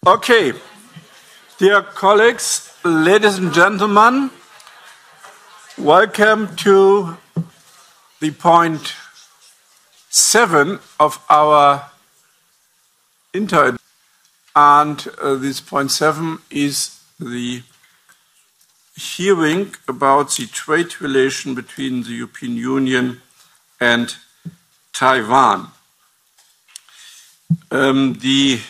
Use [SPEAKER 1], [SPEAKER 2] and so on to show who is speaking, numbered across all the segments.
[SPEAKER 1] Okay, dear colleagues, ladies and gentlemen, welcome to the point 7 of our INTA. And this point 7 is the hearing about the trade relation between the European Union and Taiwan. The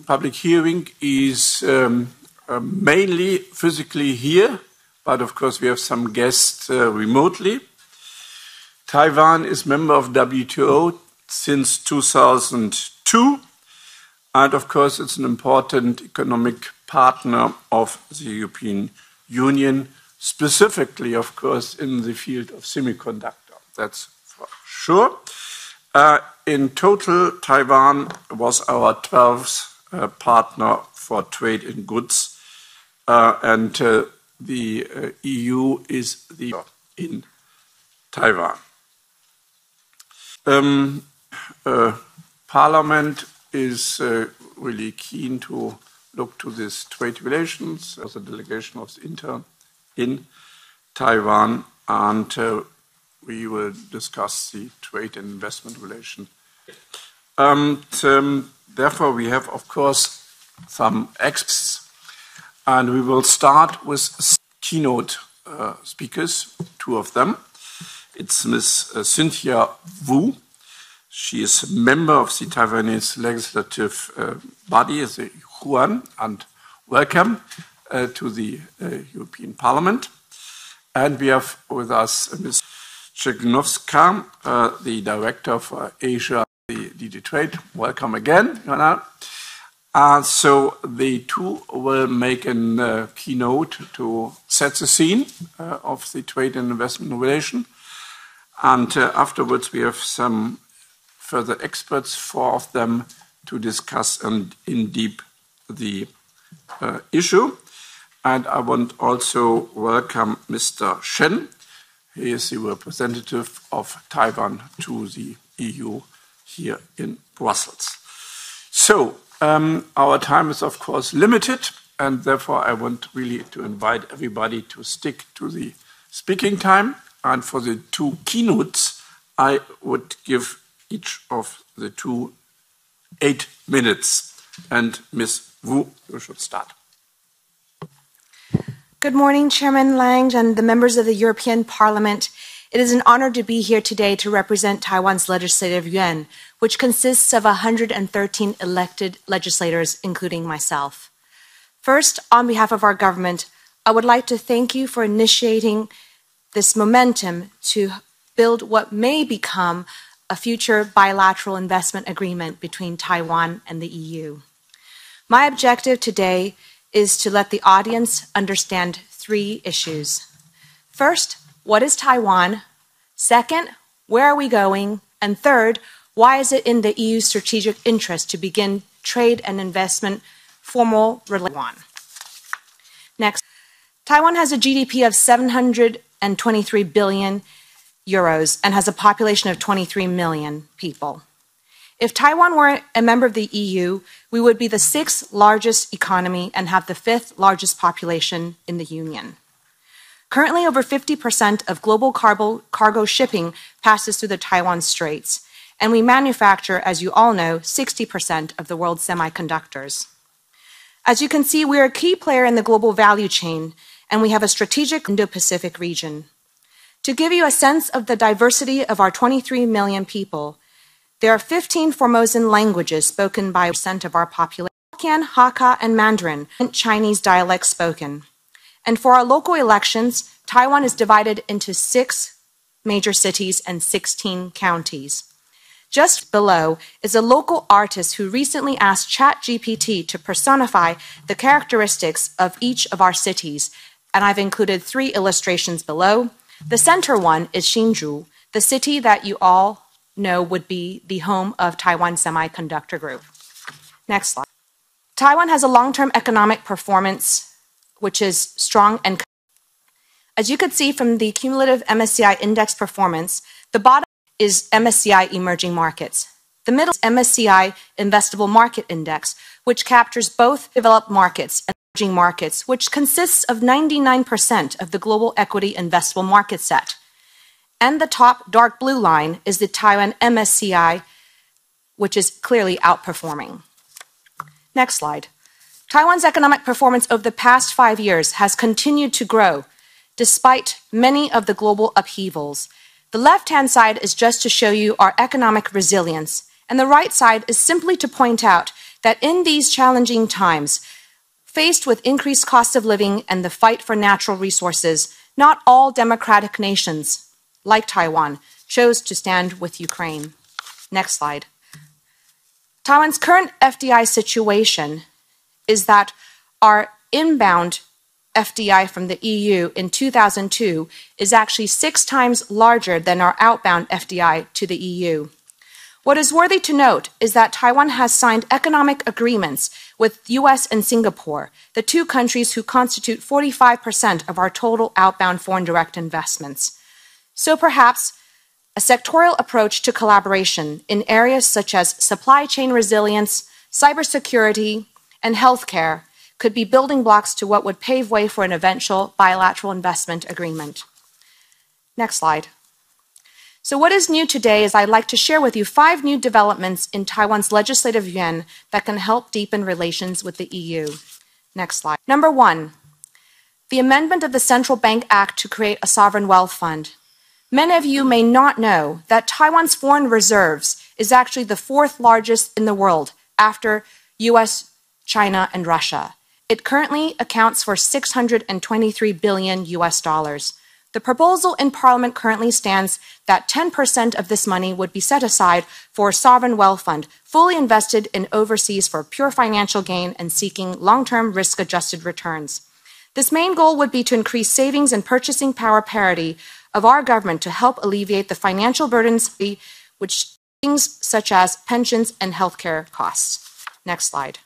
[SPEAKER 1] public hearing is mainly physically here, but of course we have some guests remotely. Taiwan is member of WTO since 2002, and of course it's an important economic partner of the European Union, specifically of course in the field of semiconductor, that's for sure. In total, Taiwan was our 12th partner for trade in goods, and the EU is in Taiwan. Parliament is really keen to look to these trade relations. There's a delegation of the INTA in Taiwan, and we will discuss the trade and investment relation. Therefore, we have, of course, some experts, and we will start with keynote speakers, two of them. It's Ms. Cynthia WU. She is a member of the Taiwanese legislative body, the Yuan, and welcome to the European Parliament. And we have with us Ms. SZYCHOWSKA, the Director for Asia, the DG Trade. Welcome again, Joana. So the two will make a keynote to set the scene of the trade and investment relation. And afterwards we have some further experts, 4 of them, to discuss in deep the issue. And I want also welcome Mr. Shen. He is the representative of Taiwan to the EU here in Brussels. So our time is of course limited, and therefore I want really to invite everybody to stick to the speaking time. And for the 2 keynotes, I would give each of the 2 8 minutes. And Ms. Wu, you should start.
[SPEAKER 2] Good morning, Chairman Lang and the members of the European Parliament. It is an honor to be here today to represent Taiwan's legislative Yuan, which consists of 113 elected legislators, including myself. First, on behalf of our government, I would like to thank you for initiating this momentum to build what may become a future bilateral investment agreement between Taiwan and the EU. My objective today is to let the audience understand 3 issues. First, what is Taiwan? Second, where are we going? And third, why is it in the EU's strategic interest to begin trade and investment formal relations? Next, Taiwan has a GDP of 723 billion euros and has a population of 23 million people. If Taiwan were a member of the EU, we would be the 6th largest economy and have the 5th largest population in the Union. Currently, over 50% of global cargo shipping passes through the Taiwan Straits, and we manufacture, as you all know, 60% of the world's semiconductors. As you can see, we are a key player in the global value chain, and we have a strategic Indo-Pacific region. To give you a sense of the diversity of our 23 million people, there are 15 Formosan languages spoken by 1% of our population, Hokkien, Hakka, and Mandarin, Chinese dialects spoken. And for our local elections, Taiwan is divided into 6 major cities and 16 counties. Just below is a local artist who recently asked ChatGPT to personify the characteristics of each of our cities, and I've included 3 illustrations below. The center one is Hsinchu, the city that you all know would be the home of Taiwan Semiconductor Group. Next slide. Taiwan has a long-term economic performance which is strong and as you could see from the cumulative MSCI index performance, the bottom is MSCI emerging markets. The middle is MSCI Investable Market Index, which captures both developed markets and emerging markets, which consists of 99% of the global equity investable market set. And the top dark blue line is the Taiwan MSCI, which is clearly outperforming. Next slide. Taiwan's economic performance over the past 5 years has continued to grow, despite many of the global upheavals. The left-hand side is just to show you our economic resilience, and the right side is simply to point out that in these challenging times, faced with increased cost of living and the fight for natural resources, not all democratic nations, like Taiwan, chose to stand with Ukraine. Next slide. Taiwan's current FDI situation is that our inbound FDI from the EU in 2002 is actually 6 times larger than our outbound FDI to the EU. What is worthy to note is that Taiwan has signed economic agreements with US and Singapore, the 2 countries who constitute 45% of our total outbound foreign direct investments. So perhaps a sectorial approach to collaboration in areas such as supply chain resilience, cybersecurity, and healthcare could be building blocks to what would pave way for an eventual bilateral investment agreement. Next slide. So what is new today is I'd like to share with you 5 new developments in Taiwan's legislative yuan that can help deepen relations with the EU. Next slide. Number 1, the amendment of the Central Bank Act to create a sovereign wealth fund. Many of you may not know that Taiwan's foreign reserves is actually the 4th largest in the world after US, China, and Russia. It currently accounts for $623 billion. The proposal in Parliament currently stands that 10% of this money would be set aside for a sovereign wealth fund, fully invested in overseas for pure financial gain and seeking long-term risk-adjusted returns. This main goal would be to increase savings and purchasing power parity of our government to help alleviate the financial burdens, which things such as pensions and healthcare costs. Next slide.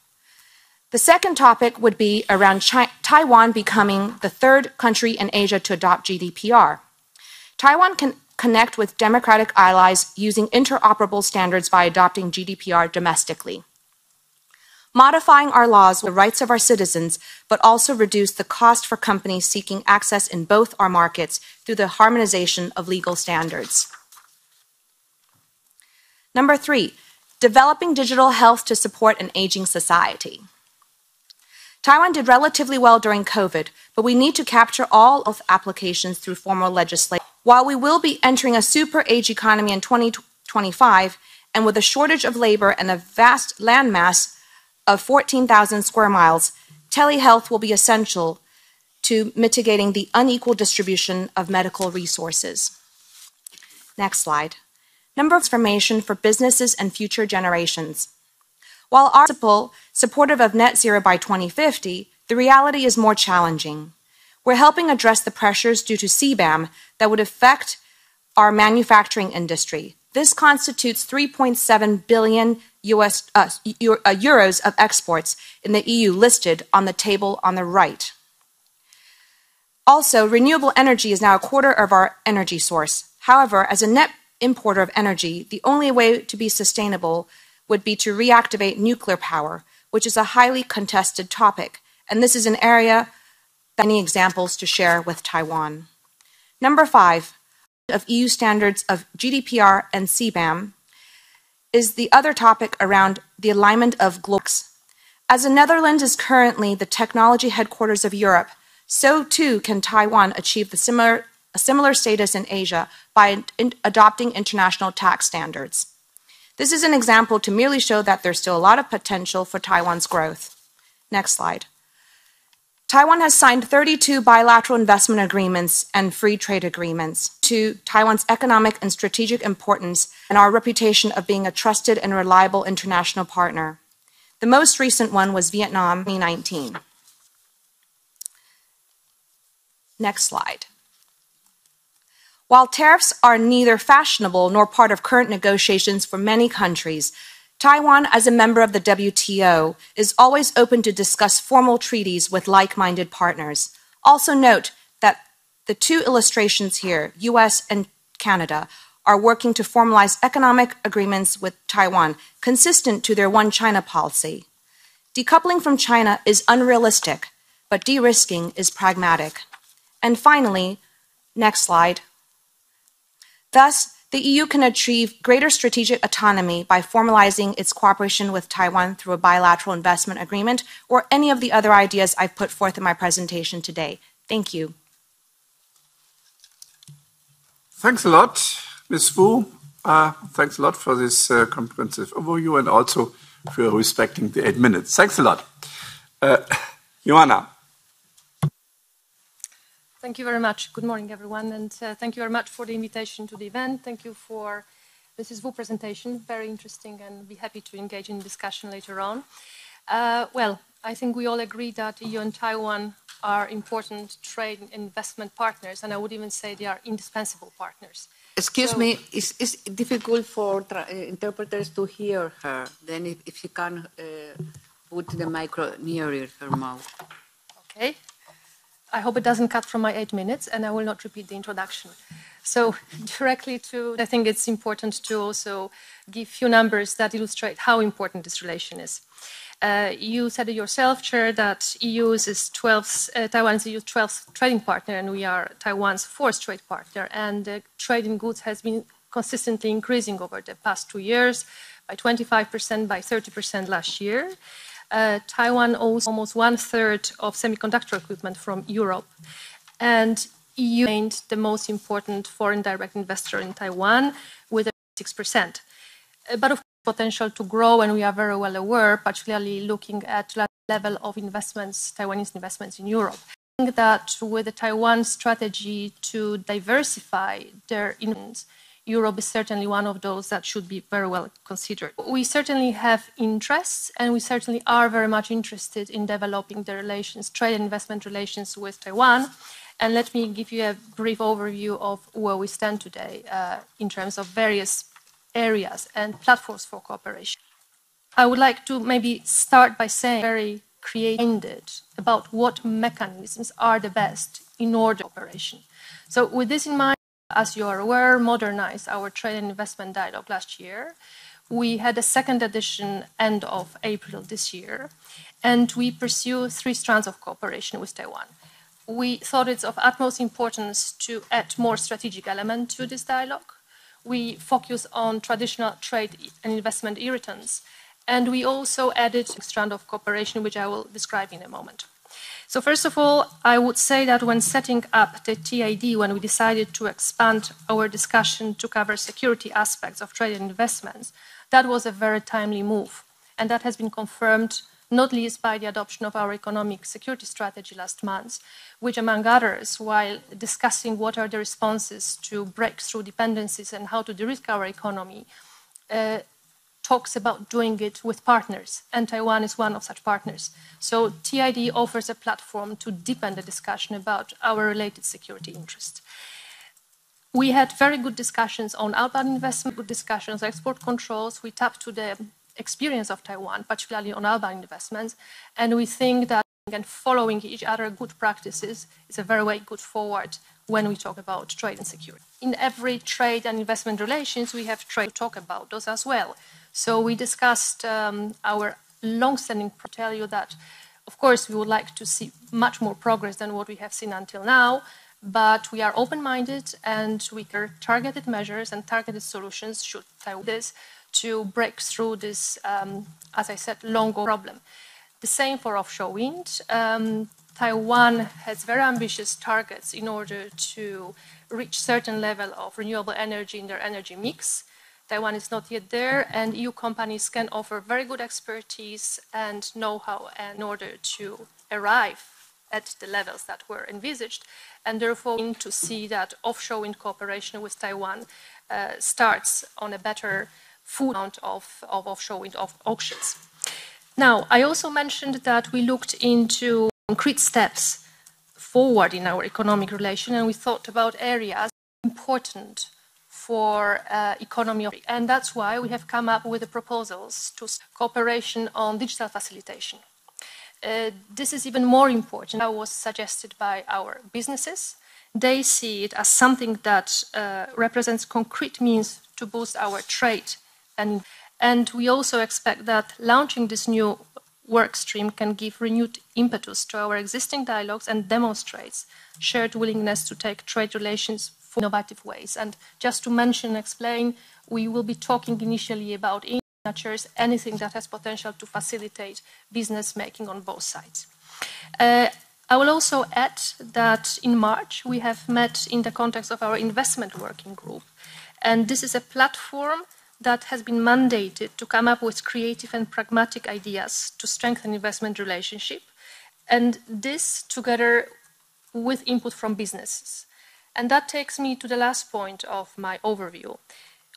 [SPEAKER 2] The second topic would be around Taiwan becoming the 3rd country in Asia to adopt GDPR. Taiwan can connect with democratic allies using interoperable standards by adopting GDPR domestically. Modifying our laws with the rights of our citizens, but also reduce the cost for companies seeking access in both our markets through the harmonization of legal standards. Number 3, developing digital health to support an aging society. Taiwan did relatively well during COVID, but we need to capture all health applications through formal legislation. While we will be entering a super age economy in 2025, and with a shortage of labor and a vast landmass of 14,000 square miles, telehealth will be essential to mitigating the unequal distribution of medical resources. Next slide. Number of information for businesses and future generations. While our principle supportive of net zero by 2050, the reality is more challenging. We're helping address the pressures due to CBAM that would affect our manufacturing industry. This constitutes 3.7 billion euros of exports in the EU listed on the table on the right. Also, renewable energy is now a quarter of our energy source. However, as a net importer of energy, the only way to be sustainable would be to reactivate nuclear power, which is a highly contested topic, and this is an area that many examples to share with Taiwan. Number 5, of EU standards of GDPR and CBAM is the other topic around the alignment of globals. As the Netherlands is currently the technology headquarters of Europe, so too can Taiwan achieve a similar status in Asia by adopting international tax standards. This is an example to merely show that there's still a lot of potential for Taiwan's growth. Next slide. Taiwan has signed 32 bilateral investment agreements and free trade agreements to Taiwan's economic and strategic importance and our reputation of being a trusted and reliable international partner. The most recent one was Vietnam in 2019. Next slide. While tariffs are neither fashionable nor part of current negotiations for many countries, Taiwan, as a member of the WTO, is always open to discuss formal treaties with like-minded partners. Also note that the 2 illustrations here, US and Canada, are working to formalize economic agreements with Taiwan consistent to their One China policy. Decoupling from China is unrealistic, but de-risking is pragmatic. And finally, next slide. Thus, the EU can achieve greater strategic autonomy by formalizing its cooperation with Taiwan through a bilateral investment agreement or any of the other ideas I've put forth in my presentation today. Thank you.
[SPEAKER 1] Thanks a lot, Ms. Wu. Thanks a lot for this comprehensive overview and also for respecting the 8 minutes. Thanks a lot. Joana.
[SPEAKER 3] Thank you very much. Good morning, everyone, and thank you very much for the invitation to the event. Thank you for Mrs. Wu's presentation, very interesting, and be happy to engage in discussion later on. Well, I think we all agree that EU and Taiwan are important trade and investment partners, and I would even say they are indispensable partners.
[SPEAKER 4] Excuse me, it's difficult for interpreters to hear her. Then if you can put the micro nearer her mouth.
[SPEAKER 3] Okay. I hope it doesn't cut from my 8 minutes, and I will not repeat the introduction. So directly to, I think it's important to also give few numbers that illustrate how important this relation is. You said it yourself, Chair, that Taiwan is EU's 12th trading partner, and we are Taiwan's 4th trade partner. And trade in goods has been consistently increasing over the past 2 years by 25%, by 30% last year. Taiwan owns almost 1/3 of semiconductor equipment from Europe, and EU remained the most important foreign direct investor in Taiwan with 6%. But of course, potential to grow, and we are very well aware, particularly looking at the level of investments, Taiwanese investments in Europe. I think that with the Taiwan strategy to diversify their investments, Europe is certainly one of those that should be very well considered. We certainly have interests, and we certainly are very much interested in developing the relations, trade and investment relations with Taiwan. And let me give you a brief overview of where we stand today in terms of various areas and platforms for cooperation. I would like to maybe start by saying very creative about what mechanisms are the best in order to cooperation. So with this in mind, as you are aware, modernized our trade and investment dialogue last year. We had a second edition end of April this year, and we pursue 3 strands of cooperation with Taiwan. We thought it's of utmost importance to add more strategic element to this dialogue. We focus on traditional trade and investment irritants, and we also added a strand of cooperation, which I will describe in a moment. So first of all, I would say that when setting up the TID, when we decided to expand our discussion to cover security aspects of trade and investments, that was a very timely move. And that has been confirmed not least by the adoption of our economic security strategy last month, which, among others, while discussing what are the responses to break through dependencies and how to de-risk our economy, talks about doing it with partners, and Taiwan is one of such partners. So TID offers a platform to deepen the discussion about our related security interests. We had very good discussions on outbound investment, good discussions on export controls. We tapped to the experience of Taiwan, particularly on outbound investments, and we think that and following each other good practices is a very way good forward when we talk about trade and security. In every trade and investment relations, we have trade to talk about those as well. So we discussed our long-standing, tell you that, of course, we would like to see much more progress than what we have seen until now, but we are open-minded and we are targeted measures and targeted solutions should Taiwan this to break through this, as I said, long problem. The same for offshore wind. Taiwan has very ambitious targets in order to reach certain level of renewable energy in their energy mix. Taiwan is not yet there, and EU companies can offer very good expertise and know-how in order to arrive at the levels that were envisaged, and therefore we need to see that offshore wind cooperation with Taiwan starts on a better foot of offshore wind auctions. Now, I also mentioned that we looked into concrete steps forward in our economic relation, and we thought about areas important for economy, and that's why we have come up with the proposals to cooperation on digital facilitation. This is even more important. That was suggested by our businesses, they see it as something that represents concrete means to boost our trade. And we also expect that launching this new work stream can give renewed impetus to our existing dialogues and demonstrates shared willingness to take trade relations for innovative ways. And just to mention and explain, we will be talking initially about signatures, anything that has potential to facilitate business making on both sides. I will also add that in March we have met in the context of our investment working group. And this is a platform that has been mandated to come up with creative and pragmatic ideas to strengthen investment relationship. And this together with input from businesses. And that takes me to the last point of my overview,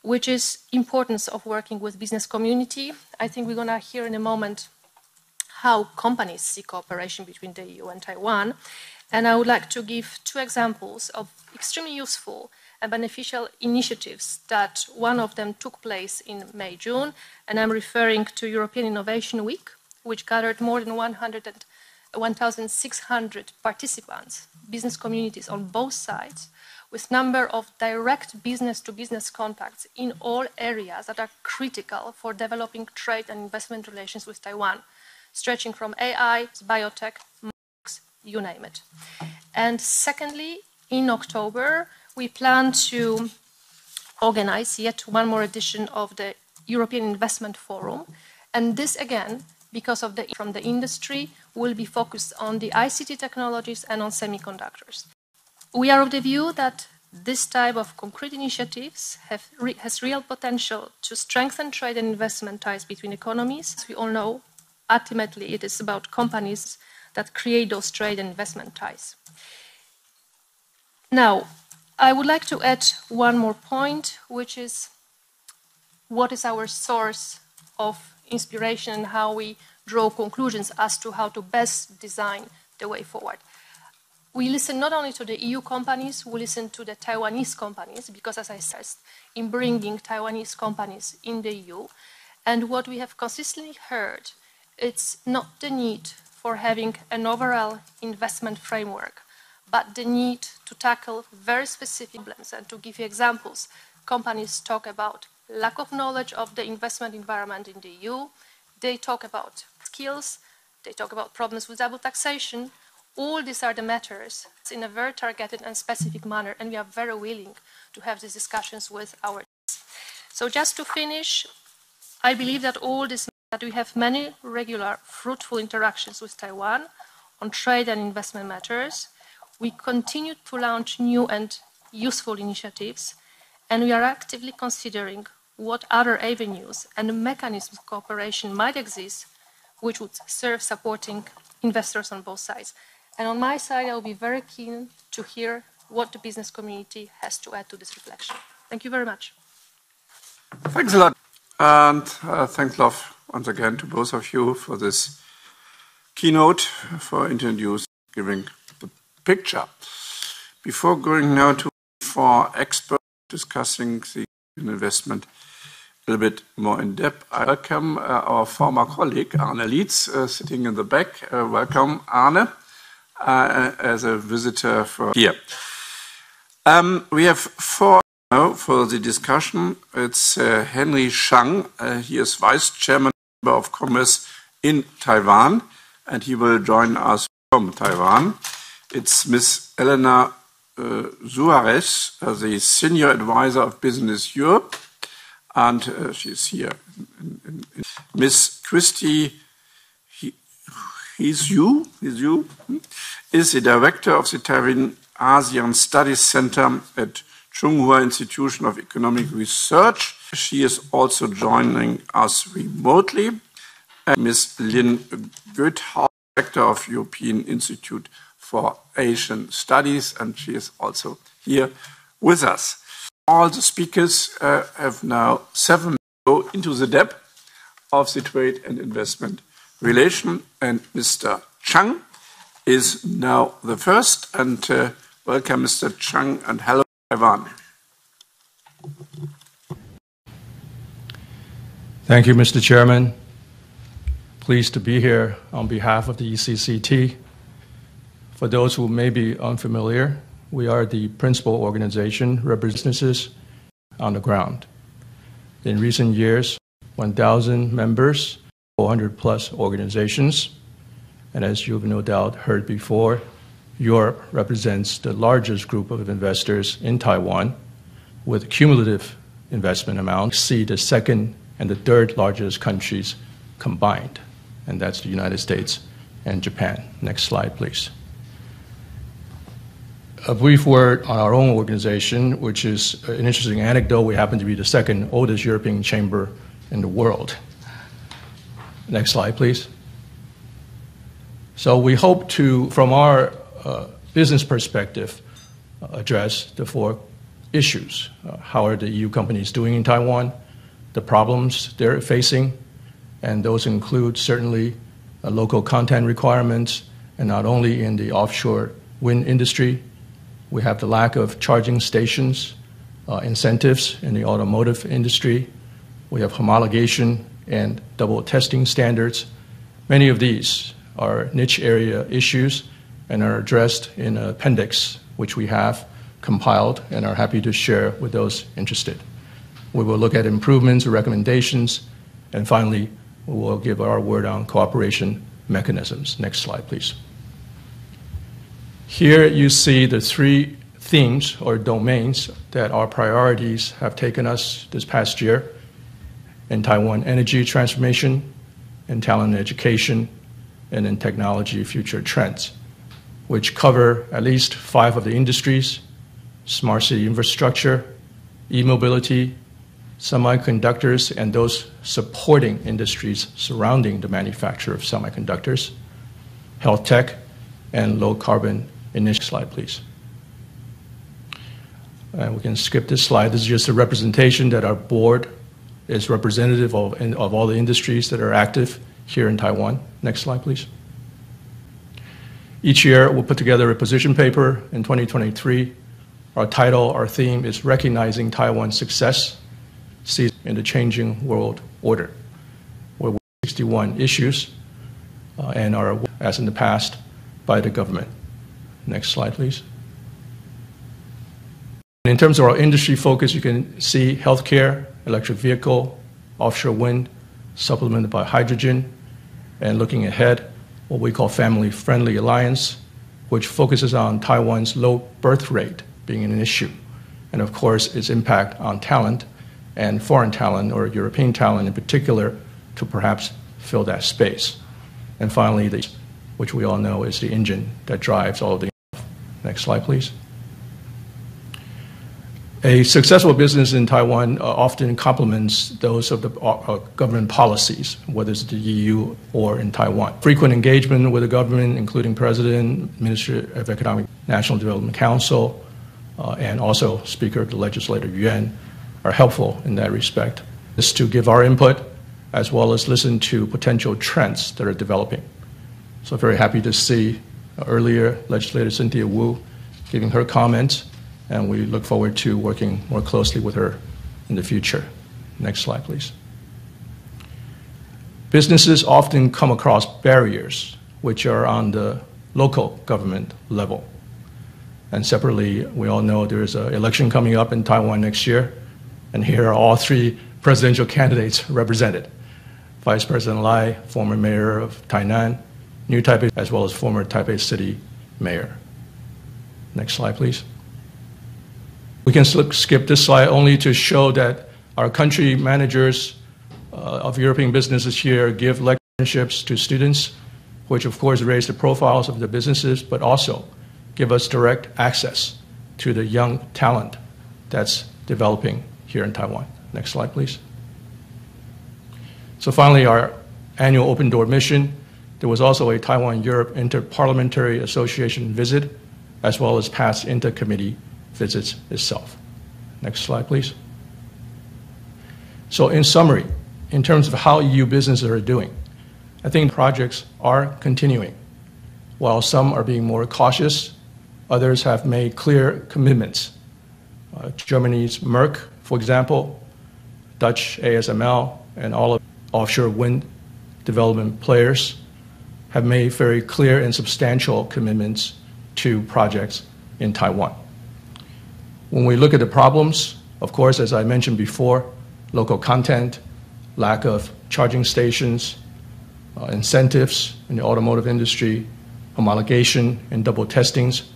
[SPEAKER 3] which is importance of working with business community. I think we're going to hear in a moment how companies see cooperation between the EU and Taiwan. And I would like to give two examples of extremely useful and beneficial initiatives that one of them took place in May, June, and I'm referring to European Innovation Week, which gathered more than 1,600 participants, business communities on both sides, with number of direct business-to-business contacts in all areas that are critical for developing trade and investment relations with Taiwan, stretching from AI, biotech, markets, you name it. And secondly, in October, we plan to organize yet one more edition of the European Investment Forum. And this, again, because of from the industry, will be focused on the ICT technologies and on semiconductors. We are of the view that this type of concrete initiatives has real potential to strengthen trade and investment ties between economies. As we all know, ultimately it is about companies that create those trade and investment ties. Now, I would like to add one more point, which is what is our source of inspiration and how we draw conclusions as to how to best design the way forward. We listen not only to the EU companies, we listen to the Taiwanese companies, because as I said, in bringing Taiwanese companies in the EU, and what we have consistently heard, it's not the need for having an overall investment framework, but the need to tackle very specific problems. And to give you examples, companies talk about lack of knowledge of the investment environment in the EU, they talk about skills, they talk about problems with double taxation. All these are the matters in a very targeted and specific manner, and we are very willing to have these discussions with our. So just to finish, I believe that all this, that we have many regular, fruitful interactions with Taiwan on trade and investment matters. We continue to launch new and useful initiatives, and we are actively considering what other avenues and mechanisms of cooperation might exist which would serve supporting investors on both sides. And on my side, I will be very keen to hear what the business community has to add to this reflection. Thank you very much.
[SPEAKER 1] Thanks a lot. And thanks a lot once again to both of you for this keynote, for introducing, giving the picture. Before going now to for experts discussing the investment a little bit more in depth, I welcome our former colleague Arne Lietz, sitting in the back. Welcome, Arne, as a visitor for here. We have four now for the discussion. It's Henry Shang. He is Vice Chairman of Commerce in Taiwan, and he will join us from Taiwan. It's Ms. Elena Suarez, the Senior Advisor of Business Europe, and she's here. Ms. Christy is the Director of the Taiwan ASEAN Studies Center at Tsinghua Institution of Economic Research. She is also joining us remotely. And Ms. Lynn Goethaus, Director of European Institute for Asian Studies, and she is also here with us. All the speakers have now 7 minutes to go into the depth of the trade and investment relation, and Mr. Chang is now the first. And welcome, Mr. Chang, and hello, Taiwan.
[SPEAKER 5] Thank you, Mr. Chairman. Pleased to be here on behalf of the ECCT. For those who may be unfamiliar, we are the principal organization representing businesses on the ground. In recent years, 1,000 members, 400 plus organizations, and as you've no doubt heard before, Europe represents the largest group of investors in Taiwan, with cumulative investment amount exceed the second and the third largest countries combined, and that's the United States and Japan. Next slide, please. A brief word on our own organization, which is an interesting anecdote. We happen to be the second oldest European chamber in the world. Next slide, please. So we hope to, from our business perspective, address the four issues. How are the EU companies doing in Taiwan, the problems they're facing, and those include certainly local content requirements, and not only in the offshore wind industry. We have the lack of charging stations, incentives in the automotive industry. We have homologation and double testing standards. Many of these are niche area issues and are addressed in an appendix, which we have compiled and are happy to share with those interested. We will look at improvements or recommendations, and finally, we will give our word on cooperation mechanisms. Next slide, please. Here you see the three themes or domains that our priorities have taken us this past year: in Taiwan energy transformation, in talent education, and in technology future trends, which cover at least 5 of the industries: smart city infrastructure, e-mobility, semiconductors, and those supporting industries surrounding the manufacture of semiconductors, health tech, and low carbon initiative. Slide, please. And we can skip this slide. This is just a representation that our board is representative of all the industries that are active here in Taiwan. Next slide, please. Each year, we'll put together a position paper. In 2023, our title, our theme is Recognizing Taiwan's Success in the Changing World Order, where we have 61 issues and are, as in the past, by the government. Next slide, please. In terms of our industry focus, you can see healthcare, electric vehicle, offshore wind, supplemented by hydrogen, and looking ahead, what we call Family-Friendly Alliance, which focuses on Taiwan's low birth rate being an issue, and of course, its impact on talent, and foreign talent, or European talent in particular, to perhaps fill that space. And finally, which we all know is the engine that drives all of the. Next slide, please. A successful business in Taiwan often complements those of the government policies, whether it's the EU or in Taiwan. Frequent engagement with the government, including President, Minister of Economic National Development Council, and also Speaker of the Legislature Yuan, are helpful in that respect. Is to give our input as well as listen to potential trends that are developing. So very happy to see earlier Legislator Cynthia WU giving her comments, and we look forward to working more closely with her in the future. Next slide, please. Businesses often come across barriers which are on the local government level. And separately, we all know there is an election coming up in Taiwan next year, and here are all 3 presidential candidates represented: Vice President Lai, former mayor of Tainan, New Taipei, as well as former Taipei City mayor. Next slide, please. We can skip this slide only to show that our country managers of European businesses here give lectureships to students, which of course raise the profiles of the businesses, but also give us direct access to the young talent that's developing here in Taiwan. Next slide, please. So finally, our annual open door mission. There was also a Taiwan-Europe Inter-Parliamentary Association visit, as well as past INTA committee visits itself. Next slide, please. So in summary, in terms of how EU businesses are doing, I think projects are continuing. While some are being more cautious, others have made clear commitments. Germany's Merck, for example, Dutch ASML, and all of offshore wind development players have made very clear and substantial commitments to projects in Taiwan. When we look at the problems, of course, as I mentioned before, local content, lack of charging stations, incentives in the automotive industry, homologation and double testings,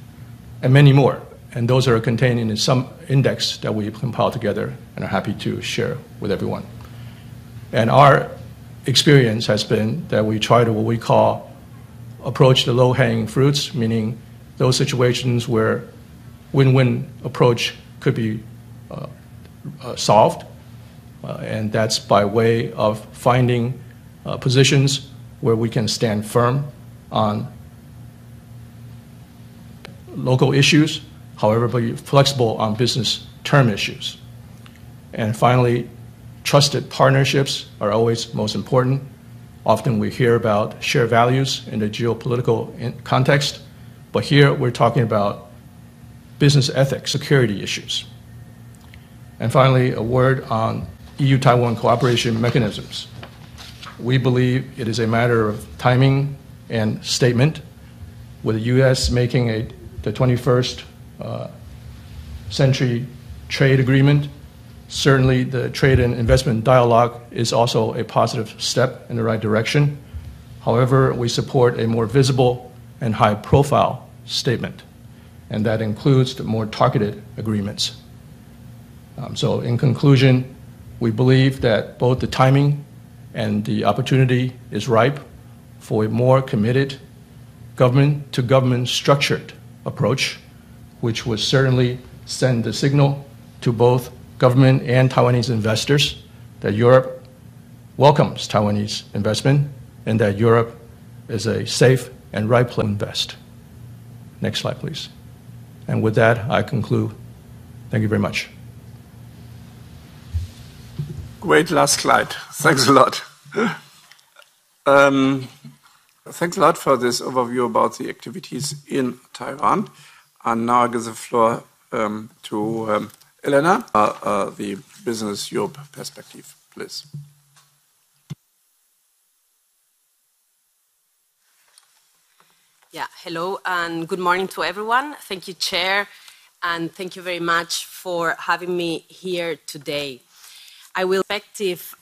[SPEAKER 5] and many more. And those are contained in some index that we've compiled together and are happy to share with everyone. And our experience has been that we try to what we call approach the low-hanging fruits, meaning those situations where win-win approach could be solved, and that's by way of finding positions where we can stand firm on local issues, however, be flexible on business term issues. And finally, trusted partnerships are always most important. Often we hear about shared values in the geopolitical context, but here we're talking about business ethics, security issues. And finally, a word on EU-Taiwan cooperation mechanisms. We believe it is a matter of timing and statement, with the U.S. making the 21st century trade agreement. Certainly, the trade and investment dialogue is also a positive step in the right direction. However, we support a more visible and high-profile statement, and that includes the more targeted agreements. So in conclusion, we believe that both the timing and the opportunity is ripe for a more committed government-to-government structured approach, which would certainly send the signal to both government and Taiwanese investors that Europe welcomes Taiwanese investment and that Europe is a safe and right place to invest. Next slide, please. And with that, I conclude. Thank you very much.
[SPEAKER 1] Great last slide. Thanks a lot. Thanks a lot for this overview about the activities in Taiwan. And now I give the floor to Elena, the Business Europe perspective, please.
[SPEAKER 6] Yeah, hello and good morning to everyone. Thank you, Chair, and thank you very much for having me here today. I will perspective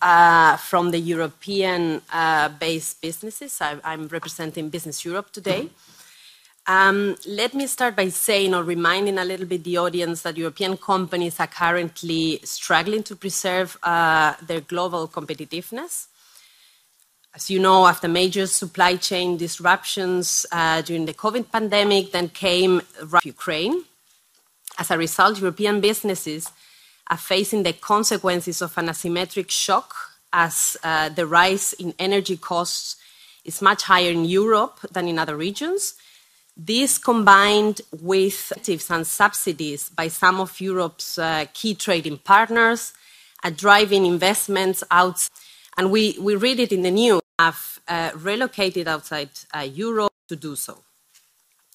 [SPEAKER 6] from the European-based businesses. I'm representing Business Europe today. Let me start by saying or reminding a little bit the audience that European companies are currently struggling to preserve their global competitiveness. As you know, after major supply chain disruptions during the COVID pandemic, then came Ukraine. As a result, European businesses are facing the consequences of an asymmetric shock as the rise in energy costs is much higher in Europe than in other regions. This combined with incentives and subsidies by some of Europe's key trading partners are driving investments out. And we read it in the news, have relocated outside Europe to do so.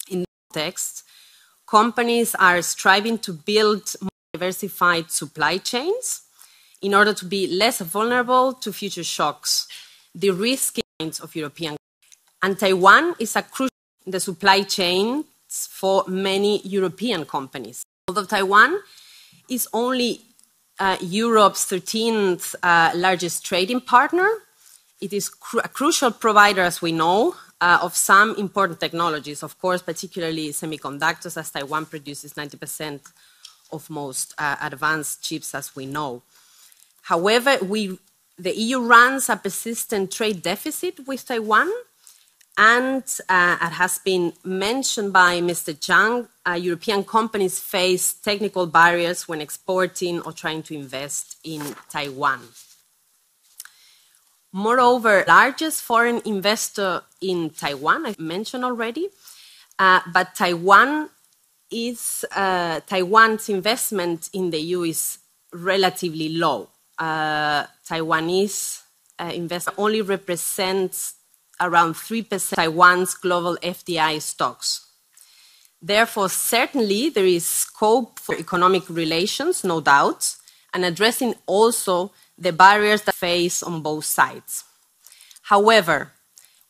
[SPEAKER 6] In this context, companies are striving to build more diversified supply chains in order to be less vulnerable to future shocks, the risky of European. And Taiwan is a crucial in the supply chains for many European companies. Although Taiwan is only Europe's 13th largest trading partner, it is a crucial provider, as we know, of some important technologies, of course, particularly semiconductors, as Taiwan produces 90% of most advanced chips, as we know. However, the EU runs a persistent trade deficit with Taiwan, and it has been mentioned by Mr. Zhang, European companies face technical barriers when exporting or trying to invest in Taiwan. Moreover, largest foreign investor in Taiwan, I mentioned already, but Taiwan's investment in the EU is relatively low. Taiwanese investment only represents around 3% of Taiwan's global FDI stocks. Therefore, certainly there is scope for economic relations, no doubt, and addressing also the barriers that face on both sides. However,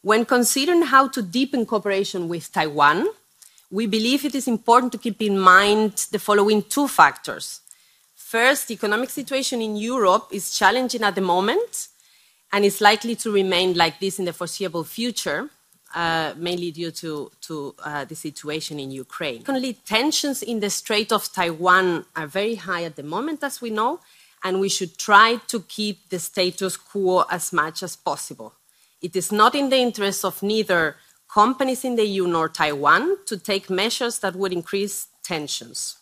[SPEAKER 6] when considering how to deepen cooperation with Taiwan, we believe it is important to keep in mind the following two factors. First, the economic situation in Europe is challenging at the moment and is likely to remain like this in the foreseeable future, mainly due to the situation in Ukraine. Secondly, tensions in the Strait of Taiwan are very high at the moment, as we know, and we should try to keep the status quo as much as possible. It is not in the interest of neither companies in the EU nor Taiwan to take measures that would increase tensions.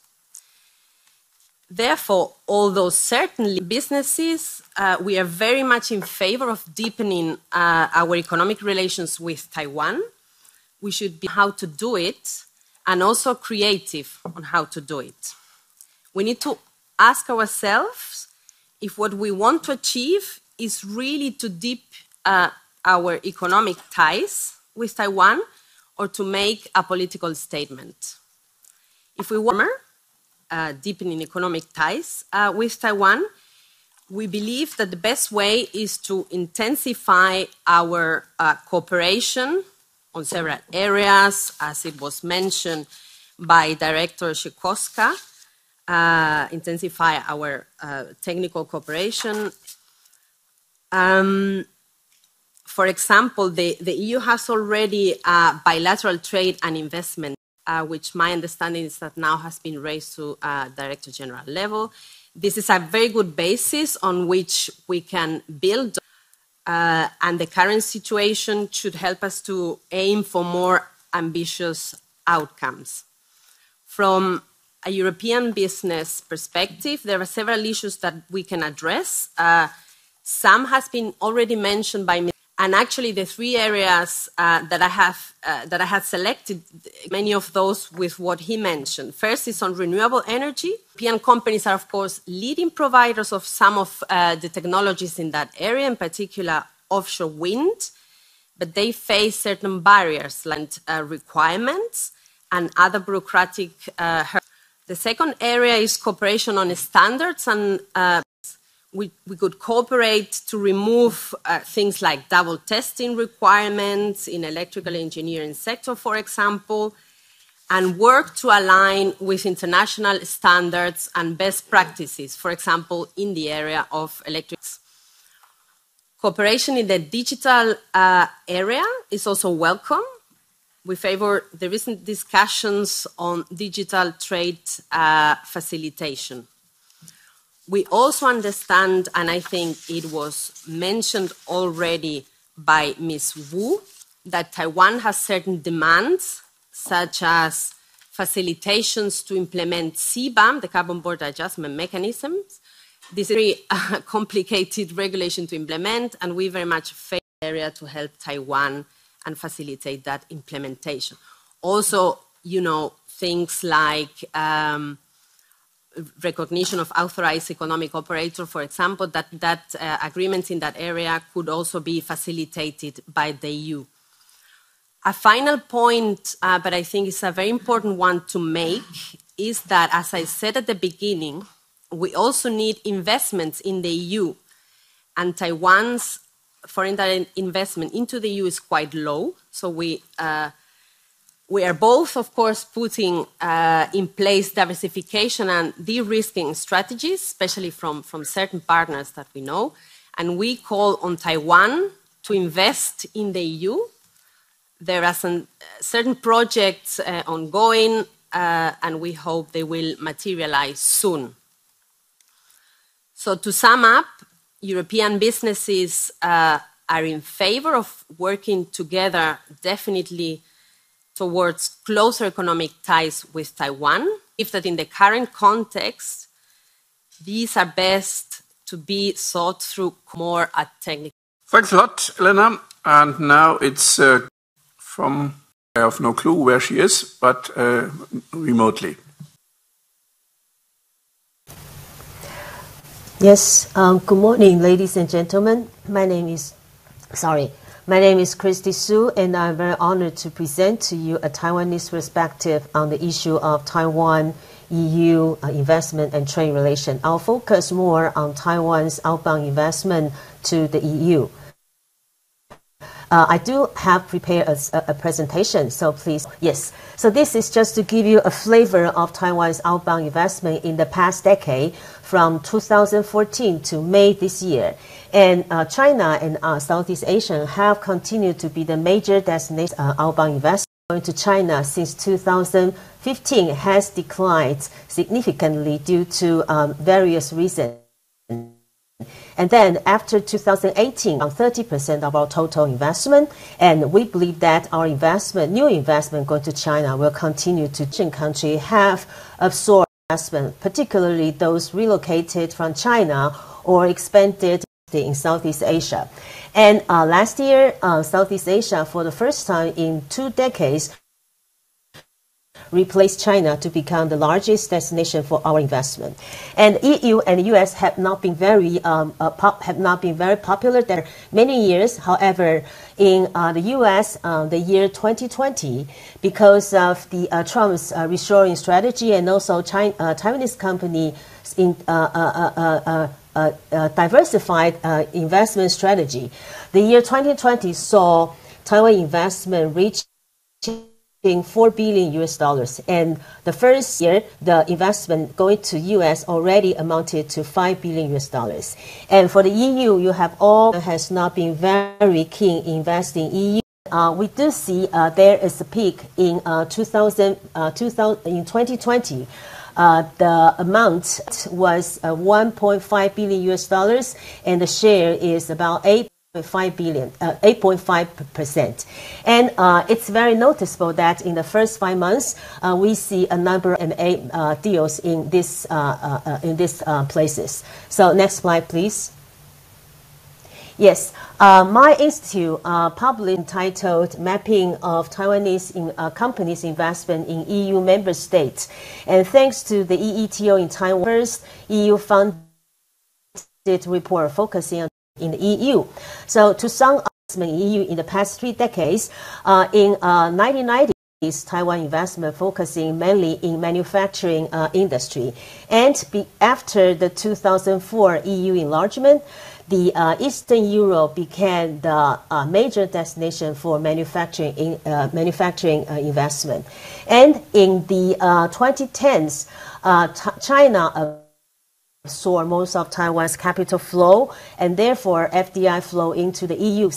[SPEAKER 6] Therefore, although certainly businesses, we are very much in favor of deepening our economic relations with Taiwan. We should be how to do it and also creative on how to do it. We need to ask ourselves if what we want to achieve is really to deepen our economic ties with Taiwan or to make a political statement. If we want deepening economic ties with Taiwan, we believe that the best way is to intensify our cooperation on several areas, as it was mentioned by Director SZYCHOWSKA, intensify our technical cooperation. For example, the EU has already bilateral trade and investment, which my understanding is that now has been raised to Director General level. This is a very good basis on which we can build, and the current situation should help us to aim for more ambitious outcomes. From a European business perspective, there are several issues that we can address. Some has been already mentioned by me. And actually, the three areas that I have selected, many of those with what he mentioned. First is on renewable energy. European companies are, of course, leading providers of some of the technologies in that area, in particular offshore wind, but they face certain barriers like requirements and other bureaucratic hurdles. The second area is cooperation on standards, and we could cooperate to remove things like double testing requirements in electrical engineering sector, for example, and work to align with international standards and best practices, for example, in the area of electrics. Cooperation in the digital area is also welcome. We favor the recent discussions on digital trade facilitation. We also understand, and I think it was mentioned already by Ms. Wu, that Taiwan has certain demands, such as facilitations to implement CBAM, the Carbon Border Adjustment Mechanisms. This is a very complicated regulation to implement, and we very much favor the area to help Taiwan and facilitate that implementation. Also, you know, things like recognition of authorized economic operator, for example, that agreements in that area could also be facilitated by the EU. A final point, but I think it's a very important one to make, is that, as I said at the beginning, we also need investments in the EU, and Taiwan's foreign direct investment into the EU is quite low, so we are both, of course, putting in place diversification and de-risking strategies, especially from certain partners that we know. And we call on Taiwan to invest in the EU. There are some certain projects ongoing, and we hope they will materialize soon. So to sum up, European businesses are in favor of working together, definitely, towards closer economic ties with Taiwan. If that in the current context, these are best to be thought through more at technical.
[SPEAKER 1] Thanks a lot, Elena. And now it's from, I have no clue where she is, but remotely.
[SPEAKER 7] Yes, good morning, ladies and gentlemen. My name is Christy Su, and I'm very honored to present to you a Taiwanese perspective on the issue of Taiwan-EU investment and trade relation. I'll focus more on Taiwan's outbound investment to the EU. I do have prepared a presentation, so please, yes. So this is just to give you a flavor of Taiwan's outbound investment in the past decade, from 2014 to May this year. And China and Southeast Asia have continued to be the major destination outbound investment. Going to China since 2015 has declined significantly due to various reasons. And then after 2018, 30% of our total investment, and we believe that our investment, new investment going to China, will continue to country have absorbed investment, particularly those relocated from China or expanded in Southeast Asia. And last year, Southeast Asia, for the first time in 2 decades, replaced China to become the largest destination for our investment. And EU and US have not been very popular there many years. However, in the US, the year 2020, because of the Trump's reshoring strategy and also Taiwanese companies in diversified investment strategy, the year 2020 saw Taiwan investment reaching $4 billion US, and the first year the investment going to US already amounted to $5 billion US. And for the EU, you have all has not been very keen in investing in EU. We do see there is a peak in 2020. The amount was $1.5 billion US, and the share is about 8.5%. And it's very noticeable that in the first 5 months, we see a number of deals in these places. So next slide, please. Yes, my institute published entitled Mapping of Taiwanese Companies' Investment in EU Member States. And thanks to the EETO in Taiwan, first EU funded report focusing on in the EU. So to sum up investment in EU in the past 3 decades, in 1990s, Taiwan investment focusing mainly in manufacturing industry. And after the 2004 EU enlargement, the Eastern Europe became the major destination for manufacturing investment. And in the 2010s, China saw most of Taiwan's capital flow, and therefore FDI flow into the EU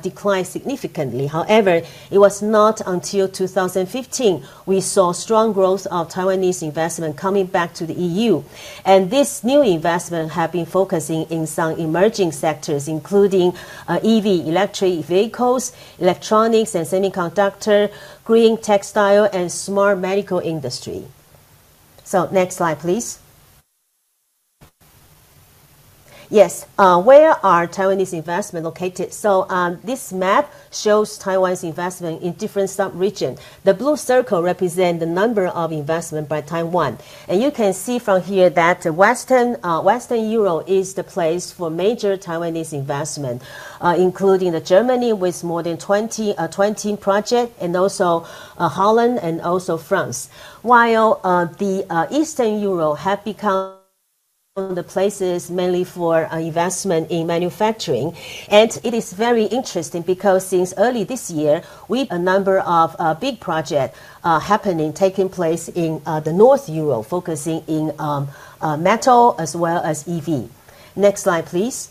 [SPEAKER 7] declined significantly. However, it was not until 2015 we saw strong growth of Taiwanese investment coming back to the EU. And this new investment have been focusing in some emerging sectors, including EV, electric vehicles, electronics and semiconductor, green textile, and smart medical industry. So next slide, please. Yes, where are Taiwanese investment located? So this map shows Taiwan's investment in different sub-regions. The blue circle represents the number of investment by Taiwan. And you can see from here that Western Europe is the place for major Taiwanese investment, including the Germany with more than 20 projects, and also Holland and also France. While the Eastern Europe have become the places mainly for investment in manufacturing. And it is very interesting because since early this year, we a number of big projects taking place in the North Europe, focusing in metal as well as EV. Next slide, please.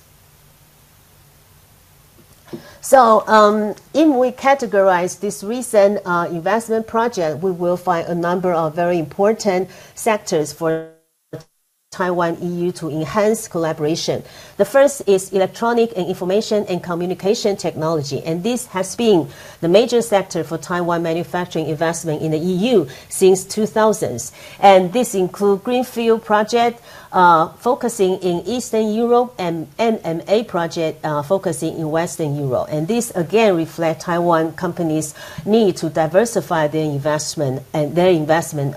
[SPEAKER 7] So if we categorize this recent investment project, we will find a number of very important sectors for Taiwan EU to enhance collaboration. The first is electronic and information and communication technology, and this has been the major sector for Taiwan manufacturing investment in the EU since 2000s. And this includes greenfield project focusing in Eastern Europe and MMA project focusing in Western Europe. And this again reflects Taiwan companies' need to diversify their investment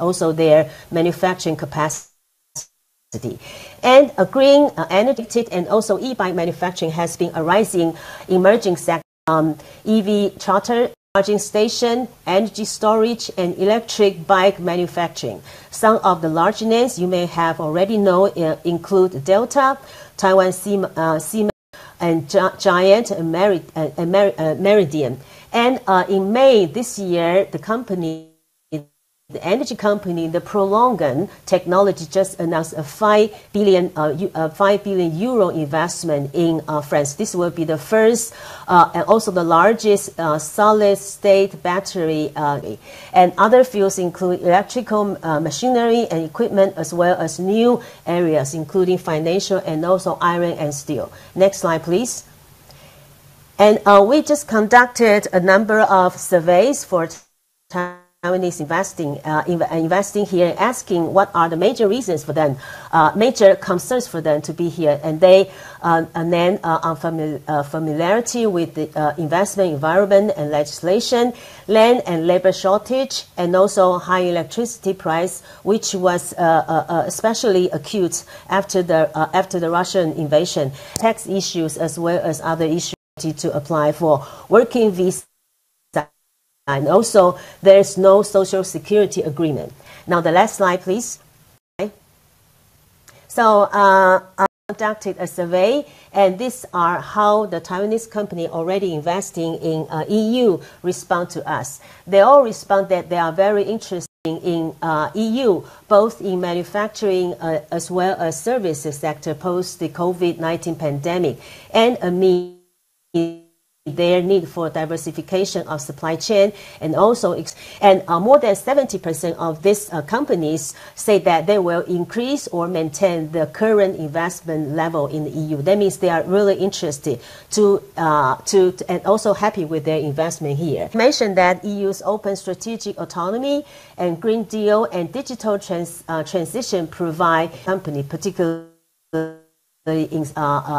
[SPEAKER 7] also their manufacturing capacity. And a green energy and also e-bike manufacturing has been a rising emerging sector. EV charter, charging station, energy storage, and electric bike manufacturing. Some of the large names you may have already know include Delta, Taiwan Siemens, and Giant and Meridian. And in May this year, the energy company, the Prolongen Technology, just announced a 5 billion euro investment in France. This will be the first and also the largest solid-state battery. And other fields include electrical machinery and equipment, as well as new areas, including financial and also iron and steel. Next slide, please. And we just conducted a number of surveys for Taiwanese investing here, asking what are the major reasons for them, major concerns for them to be here, and they familiarity with the investment environment and legislation, land and labor shortage, and also high electricity price, which was especially acute after the Russian invasion, tax issues, as well as other issues to apply for working visa. And also, there is no social security agreement. Now, the last slide, please. So, I conducted a survey, and these are how the Taiwanese company already investing in EU respond to us. They all respond that they are very interested in EU, both in manufacturing as well as services sector post the COVID-19 pandemic, and amid their need for diversification of supply chain, and also more than 70% of these companies say that they will increase or maintain the current investment level in the EU. That means they are really interested and also happy with their investment here. I mentioned that EU's open strategic autonomy and Green Deal and digital transition provide company, particularly in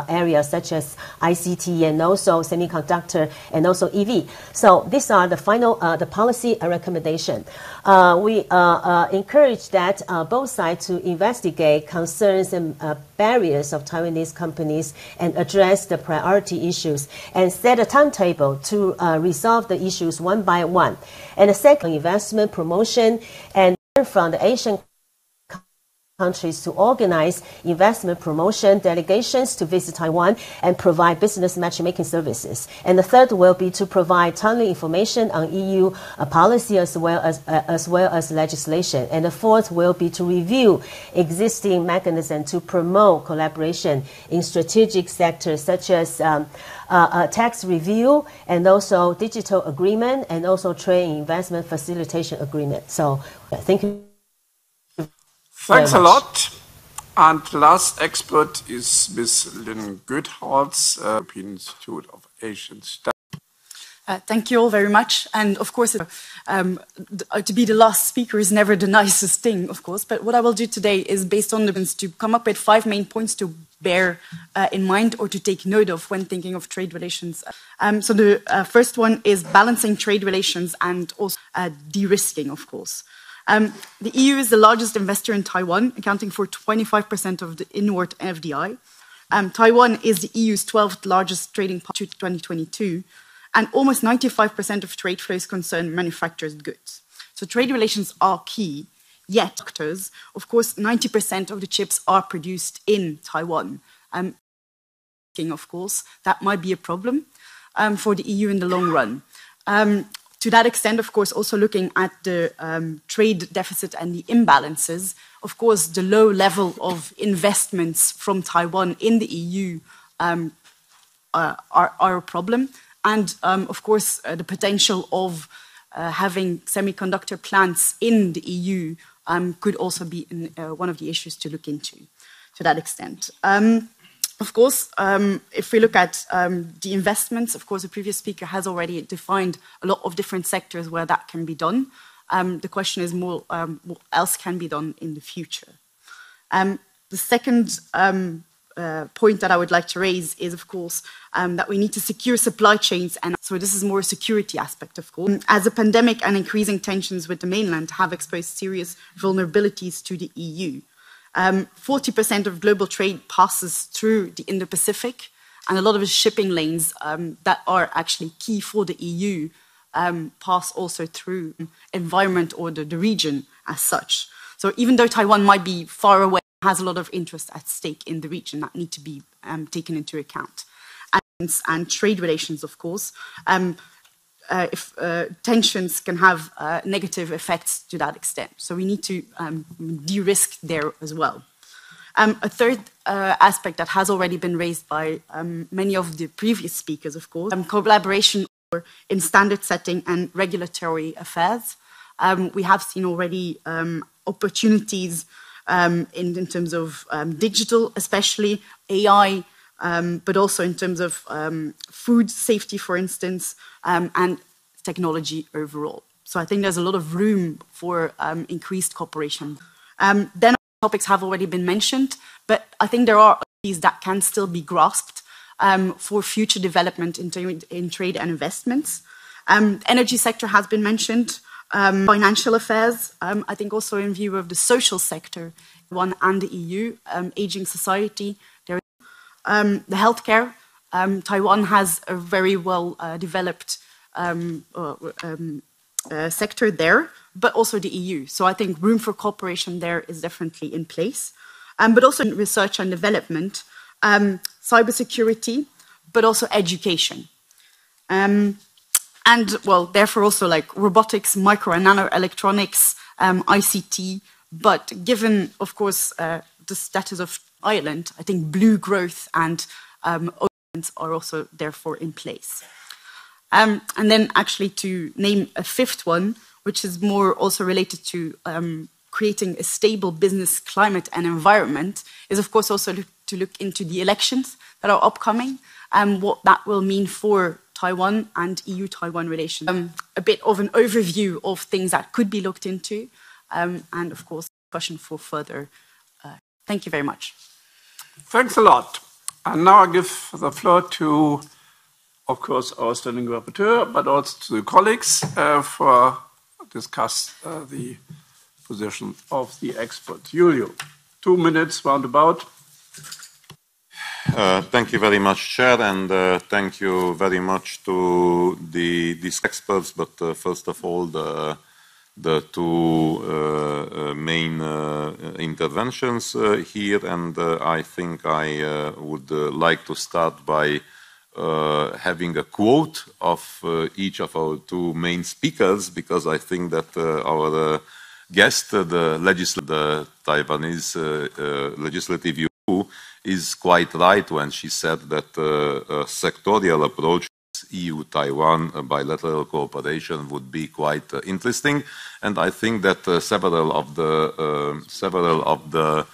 [SPEAKER 7] areas such as ICT and also semiconductor and also EV. So these are the final the policy recommendation. We encourage that both sides to investigate concerns and barriers of Taiwanese companies and address the priority issues and set a timetable to resolve the issues one by one. And the second, investment promotion, and from the Asian countries to organize investment promotion delegations to visit Taiwan and provide business matchmaking services. And the third will be to provide timely information on EU policy as well as legislation. And the fourth will be to review existing mechanisms to promote collaboration in strategic sectors such as tax review and also digital agreement and also trade and investment facilitation agreement. So thank you.
[SPEAKER 1] Thanks a lot. And the last expert is Ms. Lynn Goodholz, European Institute of Asian Studies.
[SPEAKER 8] Thank you all very much. And of course, to be the last speaker is never the nicest thing, of course. But what I will do today is based on to come up with 5 main points to bear in mind or to take note of when thinking of trade relations. So the first one is balancing trade relations and also de-risking, of course. The EU is the largest investor in Taiwan, accounting for 25% of the inward FDI. Taiwan is the EU's 12th largest trading partner to 2022, and almost 95% of trade flows concern manufactured goods. So trade relations are key, yet, of course, 90% of the chips are produced in Taiwan. Of course, that might be a problem for the EU in the long run. To that extent, of course, also looking at the trade deficit and the imbalances, of course, the low level of investments from Taiwan in the EU are a problem. And, of course, the potential of having semiconductor plants in the EU could also be one of the issues to look into to that extent. Of course, if we look at the investments, of course, the previous speaker has already defined a lot of different sectors where that can be done. The question is more what else can be done in the future. The second point that I would like to raise is, of course, that we need to secure supply chains. And so this is more a security aspect, of course. As the pandemic and increasing tensions with the mainland have exposed serious vulnerabilities to the EU. 40% of global trade passes through the Indo-Pacific, and a lot of the shipping lanes that are actually key for the EU pass also through environment or the region as such. So even though Taiwan might be far away, it has a lot of interest at stake in the region that need to be taken into account. and trade relations, of course, if tensions can have negative effects to that extent. So we need to de-risk there as well. A third aspect that has already been raised by many of the previous speakers, of course, collaboration in standard setting and regulatory affairs. We have seen already opportunities in terms of digital, especially AI, but also in terms of food safety, for instance, and technology overall. So I think there's a lot of room for increased cooperation. Then topics have already been mentioned, but I think there are these that can still be grasped for future development in trade and investments. Energy sector has been mentioned, financial affairs, I think also in view of the social sector, one and the EU, aging society, there is the healthcare. Taiwan has a very well developed sector there, but also the EU. So I think room for cooperation there is definitely in place. But also in research and development, cybersecurity, but also education. And, well, therefore also like robotics, micro and nano electronics, ICT. But given, of course, the status of Ireland, I think blue growth and openness are also therefore in place. And then actually to name a fifth one, which is more also related to creating a stable business climate and environment, is of course also to look into the elections that are upcoming and what that will mean for Taiwan and EU-Taiwan relations. A bit of an overview of things that could be looked into, and of course, discussion for further. Thank you very much.
[SPEAKER 1] Thanks a lot. And now I give the floor to, of course, our standing rapporteur, but also to the colleagues for discuss the position of the experts. Julio, 2 minutes roundabout.
[SPEAKER 9] Thank you very much, Chair, and thank you very much to these experts. But first of all, the two main interventions here, and I think I would like to start by having a quote of each of our two main speakers, because I think that our guest, the Taiwanese legislative view, is quite right when she said that a sectorial approach EU-Taiwan bilateral cooperation would be quite interesting, and I think that several of the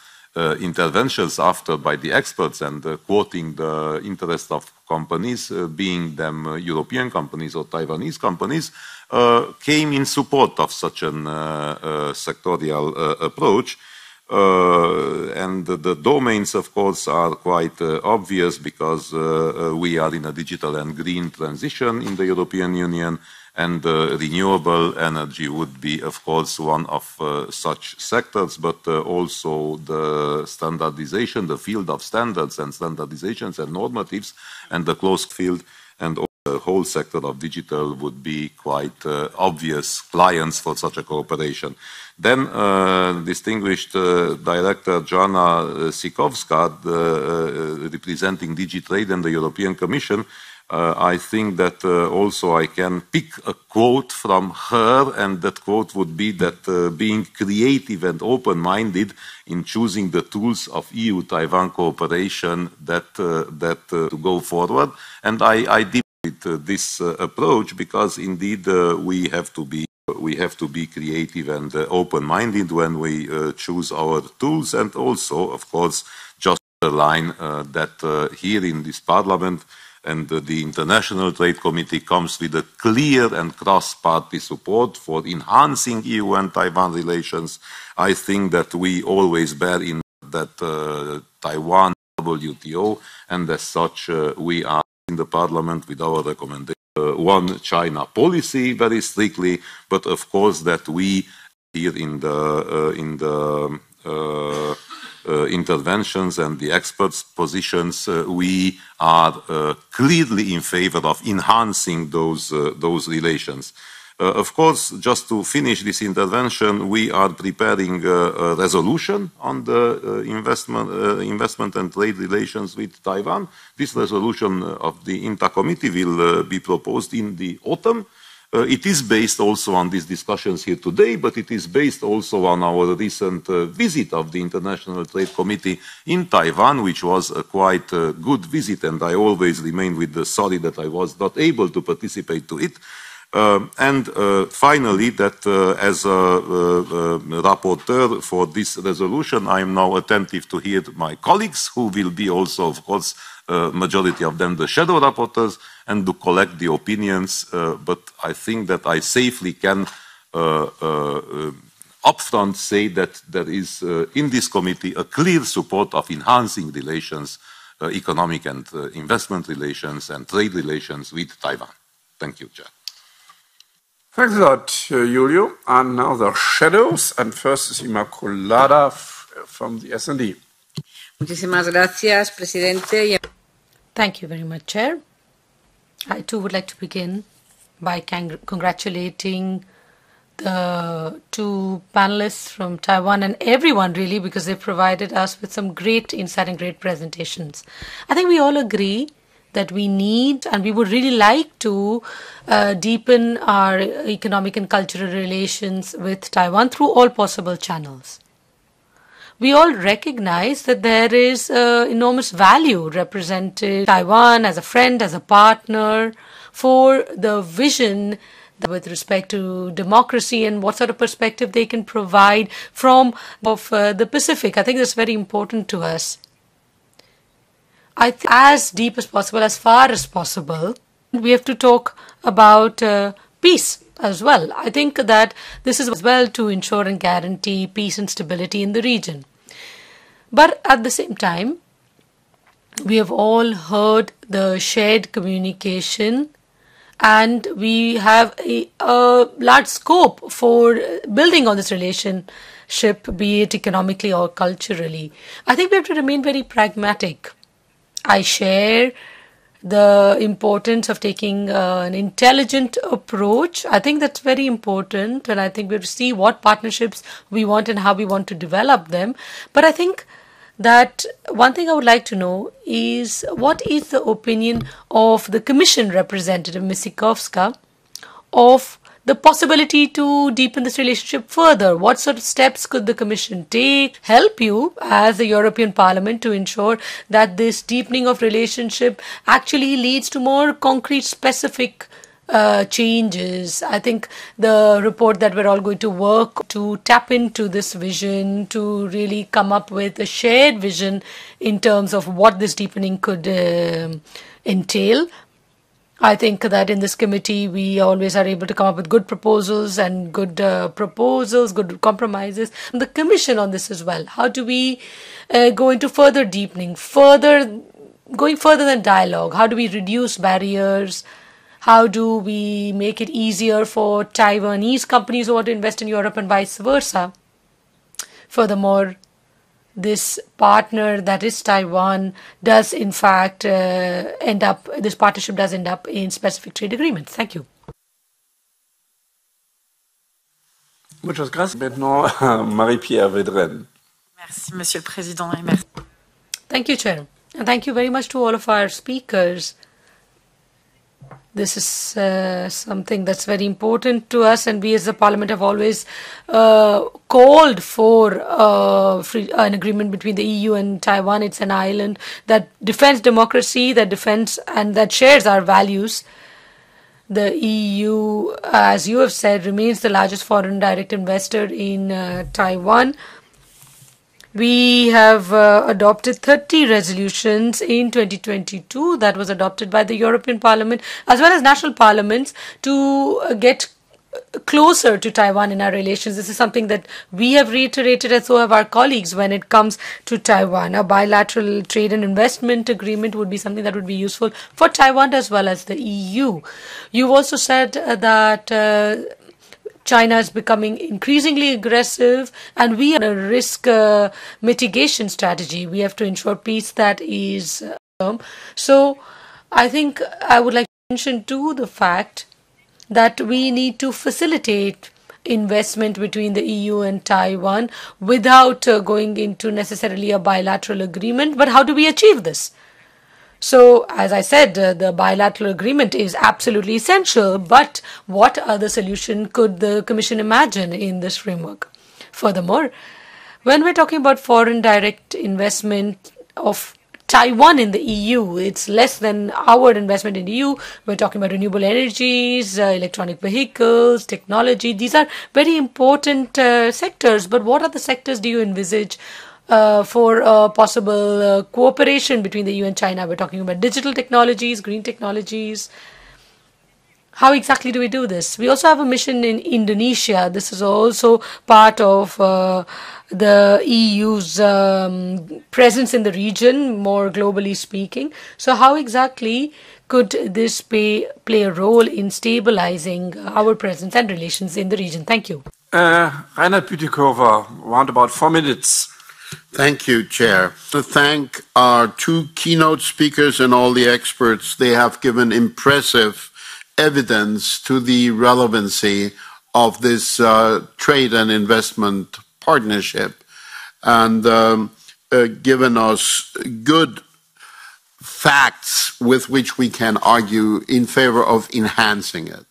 [SPEAKER 9] interventions after by the experts and quoting the interest of companies, being them European companies or Taiwanese companies, came in support of such an sectorial approach. And the domains, of course, are quite obvious because we are in a digital and green transition in the European Union, and renewable energy would be, of course, one of such sectors, but also the standardization, the field of standards and standardizations and normatives, and the closed field, and the whole sector of digital would be quite obvious clients for such a cooperation. Then distinguished Director Joana SZYCHOWSKA, representing DigiTrade and the European Commission, I think that also I can pick a quote from her, and that quote would be that being creative and open-minded in choosing the tools of EU-Taiwan cooperation that to go forward. And I did with this approach because indeed we have to be creative and open-minded when we choose our tools, and also, of course, just the line that here in this Parliament and the International Trade Committee comes with a clear and cross-party support for enhancing EU and Taiwan relations. I think that we always bear in that Taiwan WTO, and as such we are in the Parliament with our recommendation. One China policy very strictly, but of course that we here in the interventions and the experts' positions, we are clearly in favor of enhancing those relations. Of course, just to finish this intervention, we are preparing a resolution on the investment and trade relations with Taiwan. This resolution of the INTA committee will be proposed in the autumn. It is based also on these discussions here today, but it is based also on our recent visit of the International Trade Committee in Taiwan, which was a quite good visit, and I always remain with the sorry that I was not able to participate to it. Finally, that as a rapporteur for this resolution, I am now attentive to hear my colleagues, who will be also, of course, majority of them the shadow rapporteurs, and to collect the opinions. But I think that I safely can upfront say that there is in this committee a clear support of enhancing relations, economic and investment relations and trade relations with Taiwan. Thank you, Chair.
[SPEAKER 1] Thanks a lot, Julio. And now the shadows, and first is Immaculada from the S&D.
[SPEAKER 4] Muchísimas gracias, Presidente.
[SPEAKER 10] Thank you very much, Chair. I too would like to begin by congratulating the two panelists from Taiwan and everyone really, because they provided us with some great insight and great presentations. I think we all agree that we need and we would really like to deepen our economic and cultural relations with Taiwan through all possible channels. We all recognize that there is enormous value represented Taiwan as a friend, as a partner, for the vision with respect to democracy and what sort of perspective they can provide from the Pacific. I think that's very important to us. As deep as possible, as far as possible, we have to talk about peace as well. I think that this is as well to ensure and guarantee peace and stability in the region. But at the same time, we have all heard the shared communication, and we have a large scope for building on this relationship, be it economically or culturally. I think we have to remain very pragmatic. I share the importance of taking an intelligent approach. I think that's very important, and I think we have to see what partnerships we want and how we want to develop them. But I think that one thing I would like to know is what is the opinion of the Commission representative, Ms. SZYCHOWSKA, of the possibility to deepen this relationship further. What sort of steps could the Commission take, help you as the European Parliament to ensure that this deepening of relationship actually leads to more concrete, specific changes? I think the report that we're all going to work to tap into this vision, to really come up with a shared vision in terms of what this deepening could entail. I think that in this committee, we always are able to come up with good proposals and good good compromises. And the Commission on this as well. How do we go into further deepening, going further than dialogue? How do we reduce barriers? How do we make it easier for Taiwanese companies who want to invest in Europe and vice versa? Furthermore, this partner that is Taiwan does in fact this partnership does end up in specific trade agreements. Thank you.
[SPEAKER 1] Muchas gracias. Maintenant, Marie-Pierre Vedren.
[SPEAKER 8] Merci, Monsieur le Président. Et merci.
[SPEAKER 10] Thank you, Chair. And thank you very much to all of our speakers. This is something that's very important to us, and we as the Parliament have always called for an agreement between the EU and Taiwan. It's an island that defends democracy, that defends and that shares our values. The EU, as you have said, remains the largest foreign direct investor in Taiwan. We have adopted 30 resolutions in 2022 that was adopted by the European Parliament as well as national parliaments to get closer to Taiwan in our relations. This is something that we have reiterated, and so have our colleagues when it comes to Taiwan. A bilateral trade and investment agreement would be something that would be useful for Taiwan as well as the EU. You've also said that China is becoming increasingly aggressive, and we have a risk mitigation strategy. We have to ensure peace that is So I think I would like to mention too the fact that we need to facilitate investment between the EU and Taiwan without going into necessarily a bilateral agreement. But how do we achieve this? So, as I said, the bilateral agreement is absolutely essential, but what other solution could the Commission imagine in this framework? Furthermore, when we're talking about foreign direct investment of Taiwan in the EU, it's less than our investment in the EU. We're talking about renewable energies, electronic vehicles, technology. These are very important sectors, but what other sectors do you envisage for possible cooperation between the EU and China? We're talking about digital technologies, green technologies. How exactly do we do this? We also have a mission in Indonesia. This is also part of the EU's presence in the region, more globally speaking. So how exactly could this play a role in stabilizing our presence and relations in the region? Thank you.
[SPEAKER 1] Reinhard Bütikofer, around about 4 minutes.
[SPEAKER 11] Thank you, Chair. To thank our two keynote speakers and all the experts. They have given impressive evidence to the relevancy of this trade and investment partnership, and given us good facts with which we can argue in favor of enhancing it.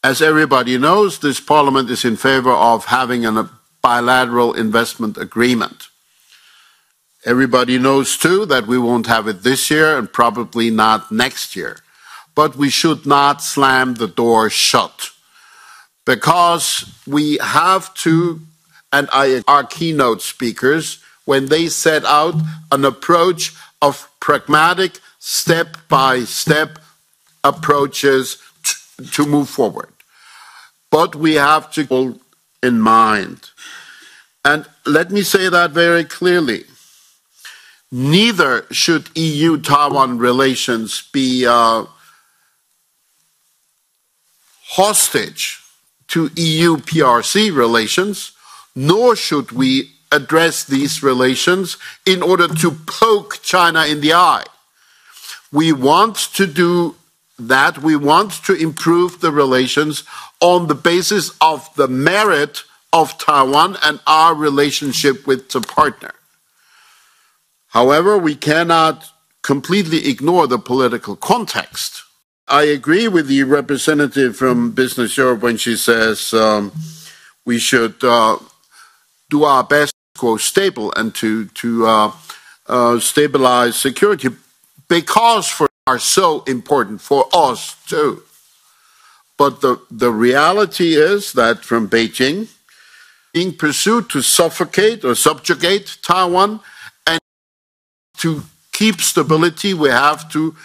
[SPEAKER 11] As everybody knows, this Parliament is in favor of having a bilateral investment agreement. Everybody knows too that we won't have it this year and probably not next year. But we should not slam the door shut, because we have to, and our keynote speakers, when they set out an approach of pragmatic, step-by-step approaches to move forward. But we have to keep in mind, and let me say that very clearly, neither should EU-Taiwan relations be hostage to EU-PRC relations, nor should we address these relations in order to poke China in the eye. We want to do that. We want to improve the relations on the basis of the merit of Taiwan and our relationship with the partner. However, we cannot completely ignore the political context. I agree with the representative from Business Europe when she says we should do our best to go stable and to stabilize security, because are so important for us too. But the reality is that from Beijing, being pursued to suffocate or subjugate Taiwan, and to keep stability, we have to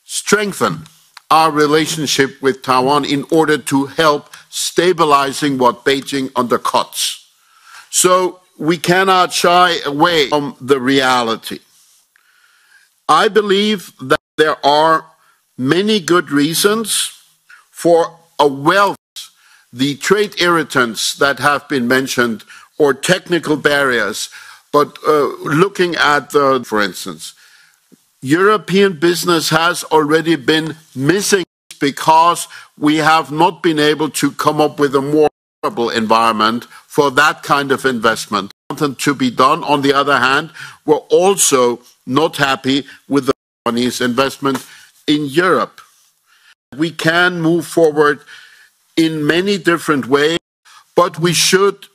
[SPEAKER 11] strengthen our relationship with Taiwan in order to help stabilizing what Beijing undercuts. So we cannot shy away from the reality. I believe that there are many good reasons for a wealth of the trade irritants that have been mentioned, or technical barriers. But looking at, for instance, European business has already been missing because we have not been able to come up with a more favorable environment for that kind of investment. Something to be done. On the other hand, we're also not happy with the Taiwanese investment in Europe. We can move forward in many different ways, but we should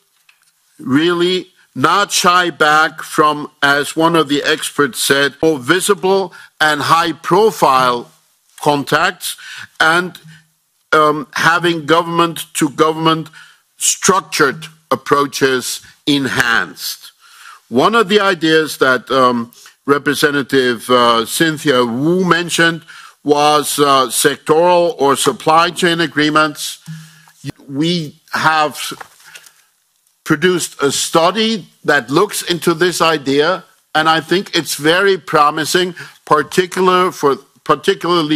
[SPEAKER 11] really not shy back from, as one of the experts said, more visible and high-profile contacts, and having government-to-government structured approaches enhanced. One of the ideas that Representative Cynthia WU mentioned was sectoral or supply chain agreements. We have produced a study that looks into this idea, and I think it's very promising, particularly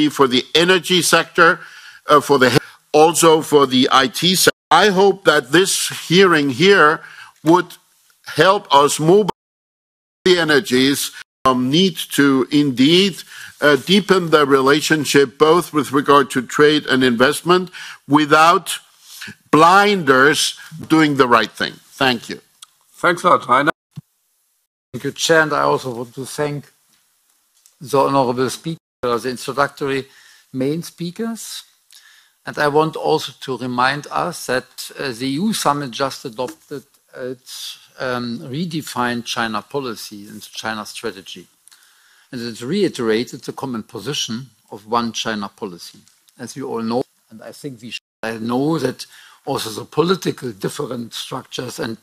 [SPEAKER 11] for the energy sector, also for the IT sector. I hope that this hearing here would help us move the energies need to indeed deepen the relationship both with regard to trade and investment without blinders doing the right thing. Thank you.
[SPEAKER 1] Thanks a lot, Rainer.
[SPEAKER 12] Thank you, Chair, and I also want to thank the honorable speaker, the introductory main speakers. And I want also to remind us that the EU summit just adopted its redefined China policy and China strategy. And it reiterated the common position of one China policy. As we all know, and I think we should know that also the political different structures and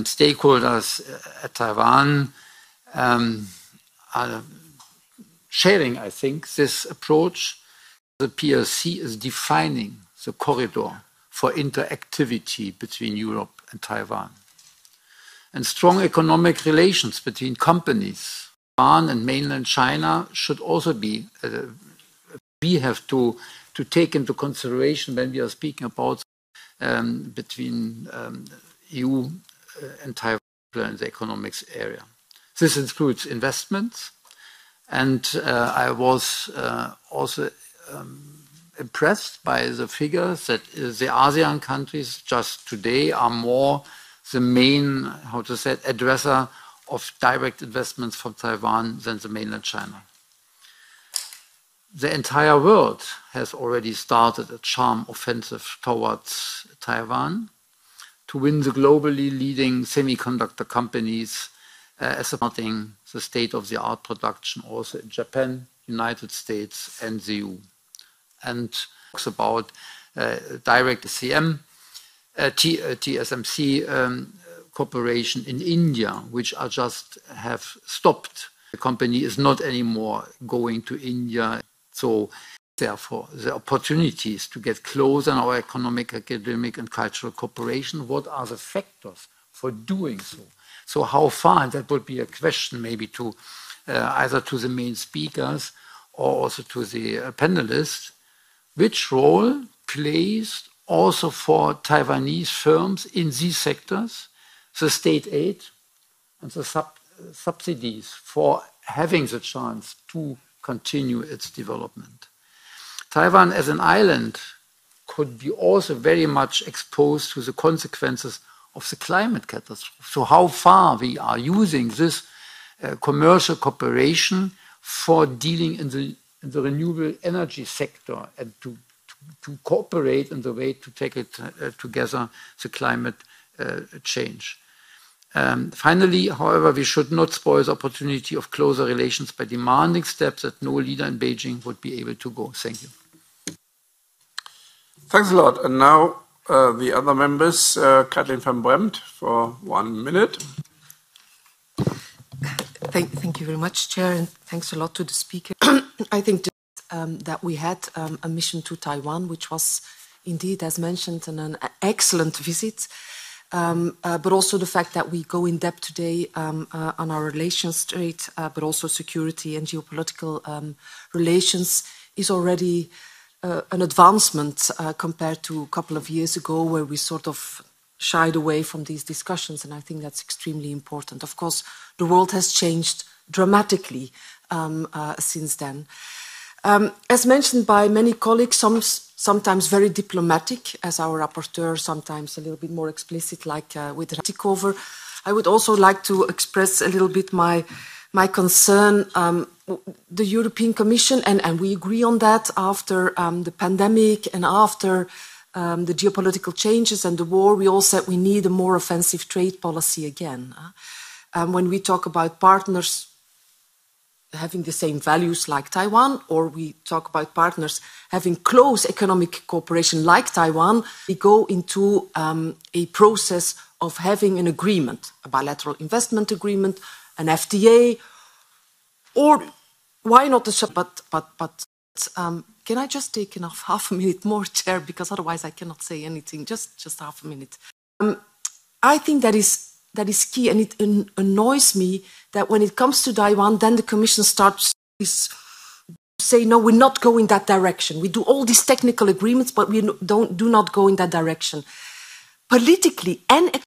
[SPEAKER 12] stakeholders at Taiwan are sharing, I think, this approach. The PRC is defining the corridor for interactivity between Europe and Taiwan. And strong economic relations between companies, Taiwan and mainland China, should also be, we have to take into consideration when we are speaking about between EU and Taiwan in the economics area. This includes investments, and I was also impressed by the figures that the ASEAN countries just today are more the main, how to say, addresser of direct investments from Taiwan than the mainland China. The entire world has already started a charm offensive towards Taiwan to win the globally leading semiconductor companies as supporting the state-of-the-art production also in Japan, United States, and the EU. And talks about direct TSMC cooperation in India, which are just have stopped. The company is not anymore going to India. So therefore, the opportunities to get closer in our economic, academic, and cultural cooperation, what are the factors for doing so? So how far, and that would be a question maybe to either to the main speakers or also to the panelists, which role plays also for Taiwanese firms in these sectors, the state aid and the subsidies for having the chance to continue its development. Taiwan as an island could be also very much exposed to the consequences of the climate catastrophe. So how far we are using this commercial cooperation for dealing in the renewable energy sector and to cooperate in the way to take it together, the climate change. Finally, however, we should not spoil the opportunity of closer relations by demanding steps that no leader in Beijing would be able to go. Thank you.
[SPEAKER 1] Thanks a lot. And now the other members, Kathleen van Bremt, for 1 minute.
[SPEAKER 13] Thank you very much, Chair, and thanks a lot to the speaker. I think that we had a mission to Taiwan, which was indeed, as mentioned, an excellent visit. But also the fact that we go in depth today on our relations trade, but also security and geopolitical relations is already an advancement compared to a couple of years ago where we sort of shied away from these discussions, and I think that's extremely important. Of course, the world has changed dramatically since then. As mentioned by many colleagues, sometimes very diplomatic, as our rapporteur, sometimes a little bit more explicit, like with Ratikover. I would also like to express a little bit my concern. The European Commission, and we agree on that, after the pandemic and after the geopolitical changes and the war, we all said we need a more offensive trade policy again. When we talk about partners having the same values like Taiwan, or we talk about partners having close economic cooperation like Taiwan, we go into a process of having an agreement, a bilateral investment agreement, an FTA, or why not can I just take enough half a minute more, Chair, because otherwise I cannot say anything, just half a minute. I think that is key, and it annoys me that when it comes to Taiwan, then the Commission starts to say, no, we're not going that direction. We do all these technical agreements, but we do not go in that direction. Politically and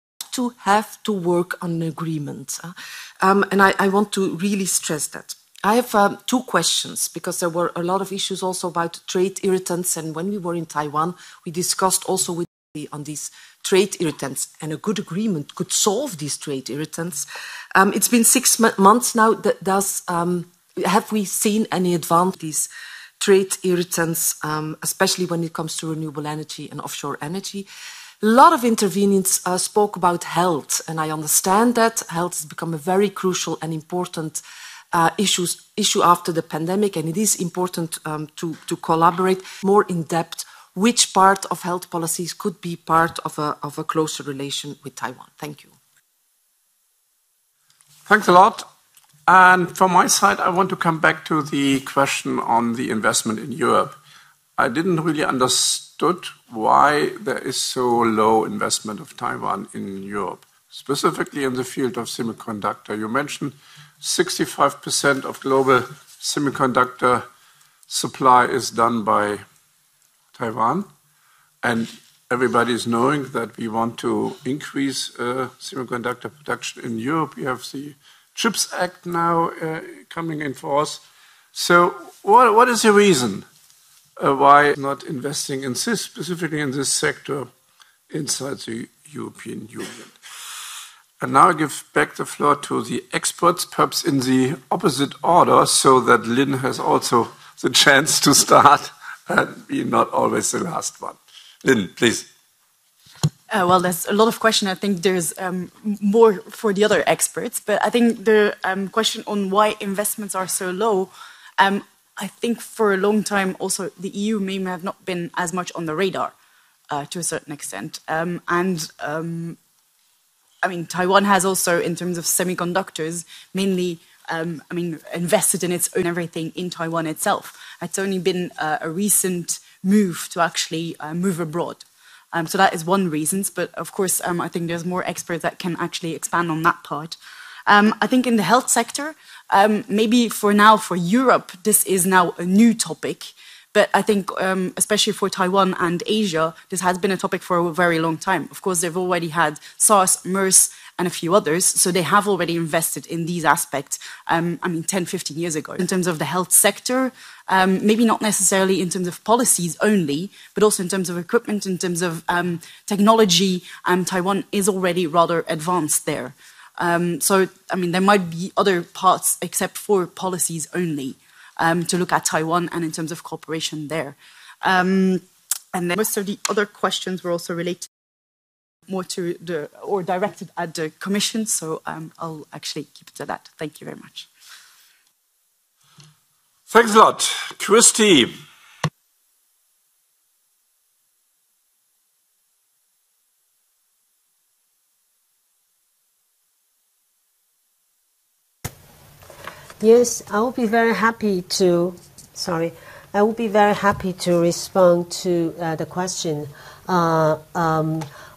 [SPEAKER 13] have to work on an agreement. And I want to really stress that. I have two questions, because there were a lot of issues also about trade irritants, and when we were in Taiwan, we discussed also with on these trade irritants, and a good agreement could solve these trade irritants. It's been 6 months now. Have we seen any advance these trade irritants, especially when it comes to renewable energy and offshore energy? A lot of intervenants spoke about health, and I understand that health has become a very crucial and important issue after the pandemic, and it is important to collaborate more in depth which part of health policies could be part of a closer relation with Taiwan. Thank you.
[SPEAKER 1] Thanks a lot. And from my side, I want to come back to the question on the investment in Europe. I didn't really understood why there is so low investment of Taiwan in Europe, specifically in the field of semiconductor. You mentioned 65% of global semiconductor supply is done by Taiwan, and everybody is knowing that we want to increase semiconductor production in Europe. We have the CHIPS Act now coming in force. So what is the reason why not investing in this, specifically in this sector inside the European Union? And now I give back the floor to the experts, perhaps in the opposite order, so that Lynn has also the chance to start and be not always the last one. Lynn, please.
[SPEAKER 8] Well, there's a lot of questions. I think there's more for the other experts, but I think the question on why investments are so low, I think for a long time also the EU may have not been as much on the radar to a certain extent. I mean, Taiwan has also, in terms of semiconductors, mainly invested in its own everything in Taiwan itself. It's only been a recent move to actually move abroad. So that is one reason, but of course, I think there's more experts that can actually expand on that part. I think in the health sector, maybe for now, for Europe, this is now a new topic. But I think, especially for Taiwan and Asia, this has been a topic for a very long time. Of course, they've already had SARS, MERS, and a few others, so they have already invested in these aspects, 10, 15 years ago. In terms of the health sector, maybe not necessarily in terms of policies only, but also in terms of equipment, in terms of technology, Taiwan is already rather advanced there. There might be other parts except for policies only. To look at Taiwan and in terms of cooperation there. And then most of the other questions were also related more to or directed at the Commission, so I'll actually keep it to that. Thank you very much.
[SPEAKER 1] Thanks a lot. Christy.
[SPEAKER 7] Yes, I will be very happy to. I will be very happy to respond to the question.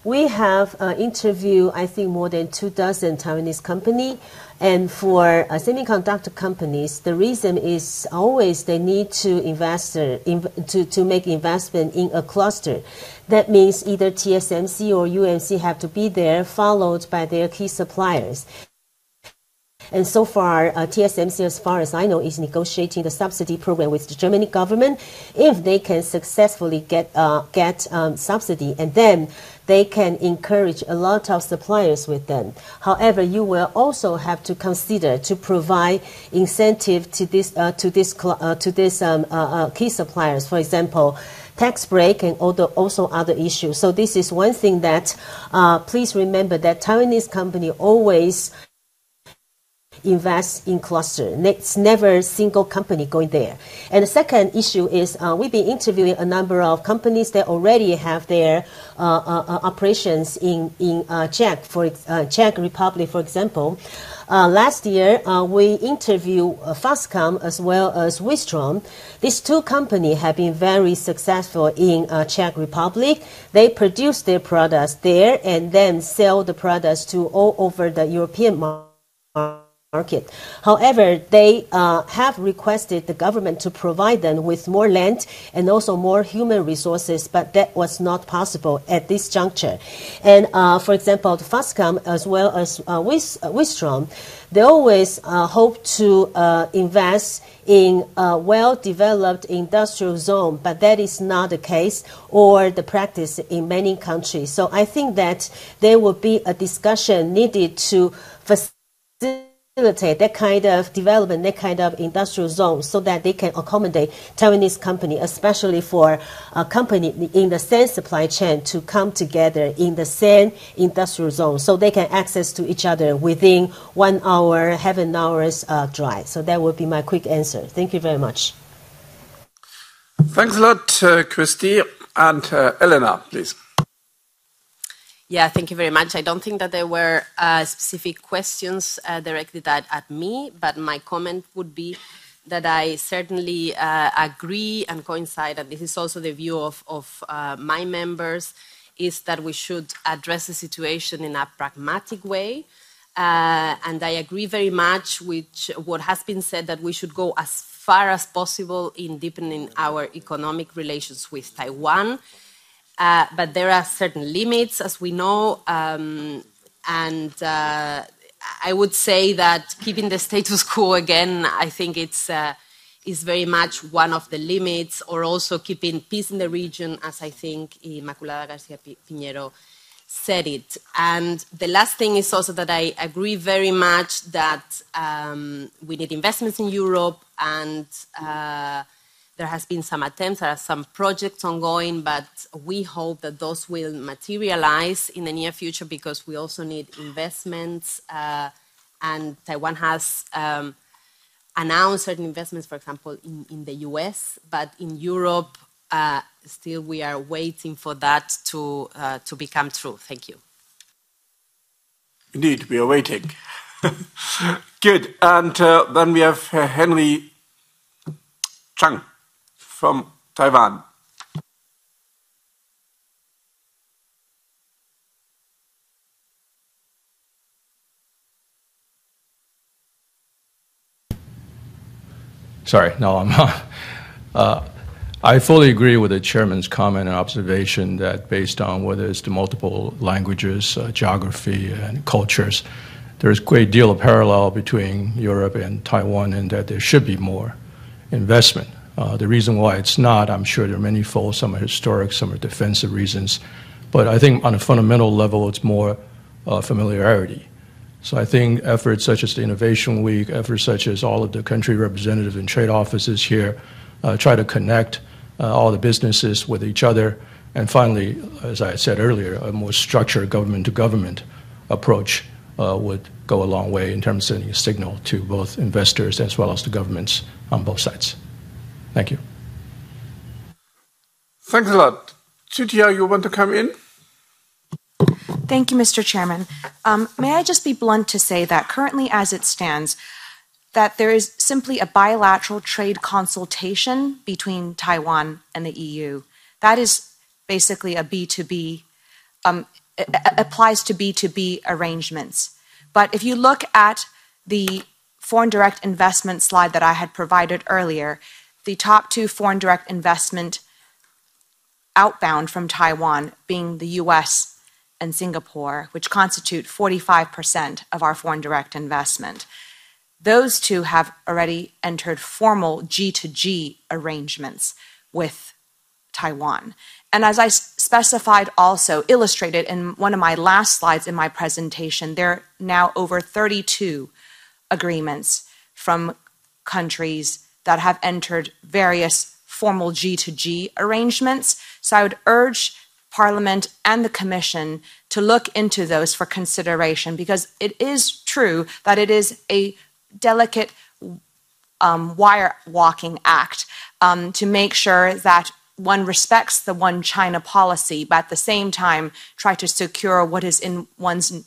[SPEAKER 7] We have interviewed, I think, more than 24 Taiwanese companies, and for semiconductor companies, the reason is always they need to invest to make investment in a cluster. That means either TSMC or UMC have to be there, followed by their key suppliers. And so far, TSMC, as far as I know, is negotiating the subsidy program with the German government. If they can successfully get subsidy, and then they can encourage a lot of suppliers with them. However, you will also have to consider to provide incentive to this key suppliers. For example, tax break and also other issues. So this is one thing that please remember that Taiwanese company always invest in cluster. It's never a single company going there. And the second issue is we've been interviewing a number of companies that already have their operations in Czech Republic, for example. Last year, we interviewed Foxconn as well as Wistron. These two companies have been very successful in Czech Republic. They produce their products there and then sell the products to all over the European market. market. However, they have requested the government to provide them with more land and also more human resources, but that was not possible at this juncture. And for example, the Foxconn as well as Wistrom, they always hope to invest in a well-developed industrial zone, but that is not the case or the practice in many countries. So I think that there will be a discussion needed to facilitate that kind of development, that kind of industrial zone, so that they can accommodate Taiwanese company, especially for a company in the same supply chain to come together in the same industrial zone, so they can access to each other within 1 hour, half an hour's drive. So that would be my quick answer. Thank you very much.
[SPEAKER 1] Thanks a lot, Christy. And Elena, please.
[SPEAKER 6] Yeah, thank you very much. I don't think that there were specific questions directed at me, but my comment would be that I certainly agree and coincide, and this is also the view of my members, is that we should address the situation in a pragmatic way. And I agree very much with what has been said, that we should go as far as possible in deepening our economic relations with Taiwan. But there are certain limits, as we know, and I would say that keeping the status quo again, I think it's is very much one of the limits, or also keeping peace in the region, as I think Inmaculada Garcia Piñero said it. And the last thing is also that I agree very much that we need investments in Europe, and there has been some attempts, there are some projects ongoing, but we hope that those will materialize in the near future, because we also need investments, and Taiwan has announced certain investments, for example, in the US, but in Europe, still we are waiting for that to become true. Thank you.
[SPEAKER 1] Indeed, we are waiting. Good. And then we have Henry Chang from Taiwan.
[SPEAKER 5] Sorry, no, I'm not. I fully agree with the chairman's comment and observation that based on whether it's the multiple languages, geography, and cultures, there's a great deal of parallel between Europe and Taiwan, and that there should be more investment. The reason why it's not, I'm sure there are many folds. Some are historic, some are defensive reasons. But I think on a fundamental level, it's more familiarity. So I think efforts such as the Innovation Week, efforts such as all of the country representatives and trade offices here, try to connect all the businesses with each other. And finally, as I said earlier, a more structured government-to-government approach would go a long way in terms of sending a signal to both investors as well as the governments on both sides. Thank you.
[SPEAKER 1] Thanks a lot. Cynthia, you want to come in?
[SPEAKER 2] Thank you, Mr. Chairman. May I just be blunt to say that currently as it stands, that there is simply a bilateral trade consultation between Taiwan and the EU. That is basically a B2B, applies to B2B arrangements. But if you look at the foreign direct investment slide that I had provided earlier, the top 2 foreign direct investment outbound from Taiwan being the US and Singapore, which constitute 45% of our foreign direct investment. Those 2 have already entered formal G2G arrangements with Taiwan. And as I specified, also illustrated in one of my last slides in my presentation, there are now over 32 agreements from countries that have entered various formal G2G arrangements. So I would urge Parliament and the Commission to look into those for consideration, because it is true that it is a delicate wire walking act to make sure that one respects the one China policy, but at the same time try to secure what is in one's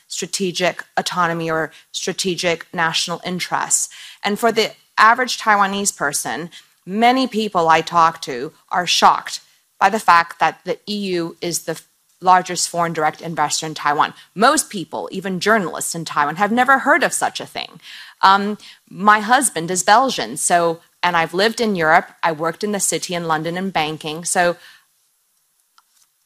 [SPEAKER 2] strategic autonomy or strategic national interests. And for the average Taiwanese person, many people I talk to are shocked by the fact that the EU is the largest foreign direct investor in Taiwan. Most people, even journalists in Taiwan, have never heard of such a thing. My husband is Belgian, and I've lived in Europe. I worked in the city in London in banking. So,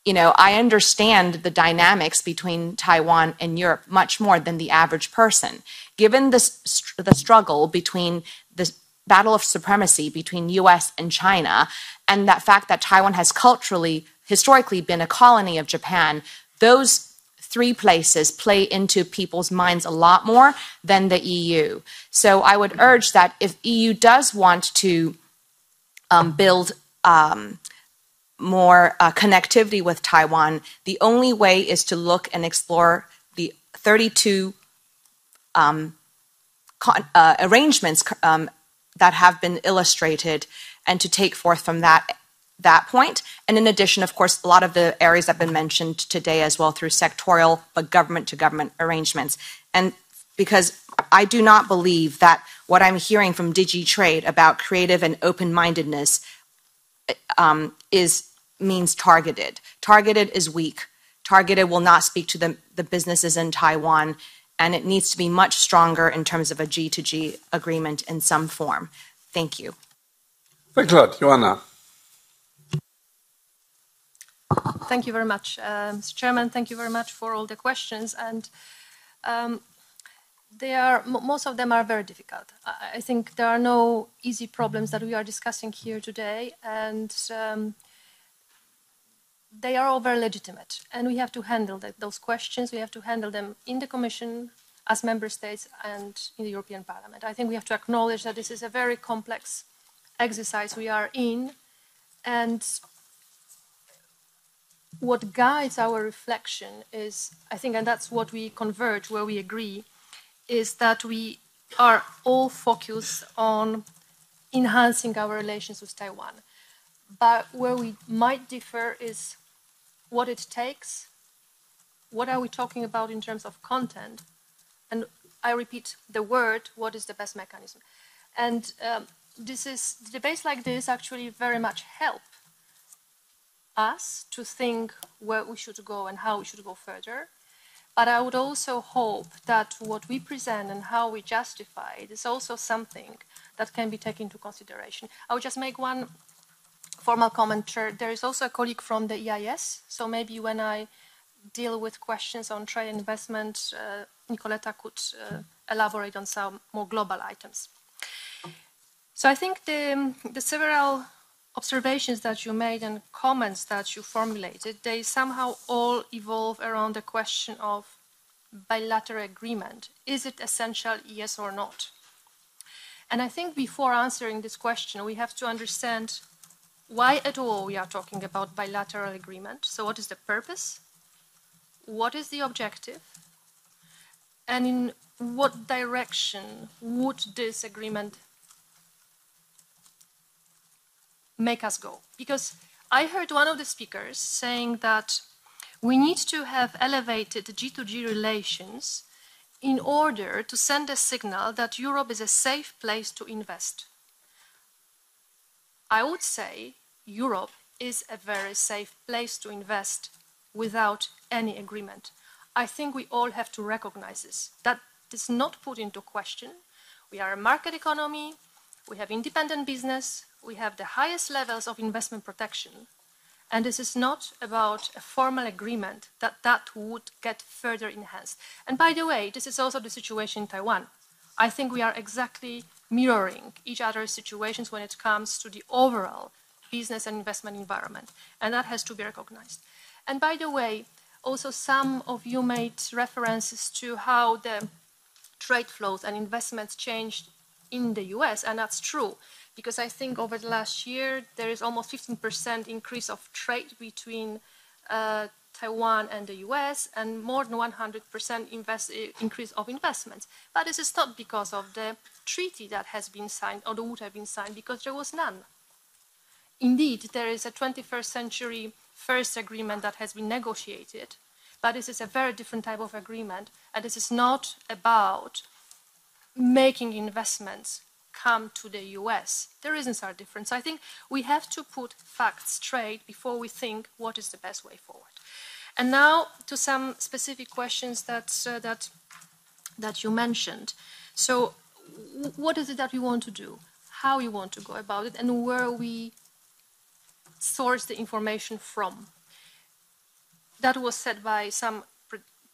[SPEAKER 2] I understand the dynamics between Taiwan and Europe much more than the average person. Given the struggle between the battle of supremacy between US and China, and that fact that Taiwan has historically been a colony of Japan, those three places play into people's minds a lot more than the EU. So I would urge that if EU does want to build more connectivity with Taiwan, the only way is to look and explore the 32 arrangements that have been illustrated, and to take forth from that point. And in addition, of course, a lot of the areas have been mentioned today as well through sectorial but government-to-government arrangements. And because I do not believe that what I'm hearing from DigiTrade about creative and open-mindedness means targeted. Targeted is weak. Targeted will not speak to the businesses in Taiwan, and it needs to be much stronger in terms of a G2G agreement in some form. Thank you.
[SPEAKER 1] Thanks a lot. Joana.
[SPEAKER 3] Thank you very much. Mr. Chairman, thank you very much for all the questions. And most of them are very difficult. I think there are no easy problems that we are discussing here today, and they are all very legitimate. And we have to handle those questions. We have to handle them in the Commission, as member states, and in the European Parliament. I think we have to acknowledge that this is a very complex exercise we are in, and what guides our reflection is, I think, and that's what we converge, where we agree, is that we are all focused on enhancing our relations with Taiwan. But where we might differ is what it takes, what are we talking about in terms of content, and I repeat the word, what is the best mechanism? And debates like this actually very much help us to think where we should go and how we should go further. But I would also hope that what we present and how we justify it is also something that can be taken into consideration. I would just make one formal comment, Chair. There is also a colleague from the EIS, so maybe when I deal with questions on trade and investment, Nicoletta could elaborate on some more global items. So I think the several observations that you made and comments that you formulated, they somehow all evolve around the question of bilateral agreement. Is it essential, yes or not? And I think before answering this question, we have to understand why at all we are talking about bilateral agreement. So what is the purpose? What is the objective? And in what direction would this agreement make us go? Because I heard one of the speakers saying that we need to have elevated G2G relations in order to send a signal that Europe is a safe place to invest. I would say Europe is a very safe place to invest without any agreement. I think we all have to recognize this. That is not put into question. We are a market economy, we have independent business, we have the highest levels of investment protection, and this is not about a formal agreement that would get further enhanced. And by the way, this is also the situation in Taiwan. I think we are exactly mirroring each other's situations when it comes to the overall business and investment environment, and that has to be recognized. And by the way, also some of you made references to how the trade flows and investments changed in the US, and that's true, because I think over the last year, there is almost 15% increase of trade between Taiwan and the US, and more than 100% increase of investments. But this is not because of the treaty that has been signed, or that would have been signed, because there was none. Indeed, there is a 21st century first agreement that has been negotiated, but this is a very different type of agreement, and this is not about making investments come to the US. The reasons are different. So I think we have to put facts straight before we think what is the best way forward. And now to some specific questions that you mentioned. So what is it that we want to do? How we want to go about it, and where we source the information from. That was said by some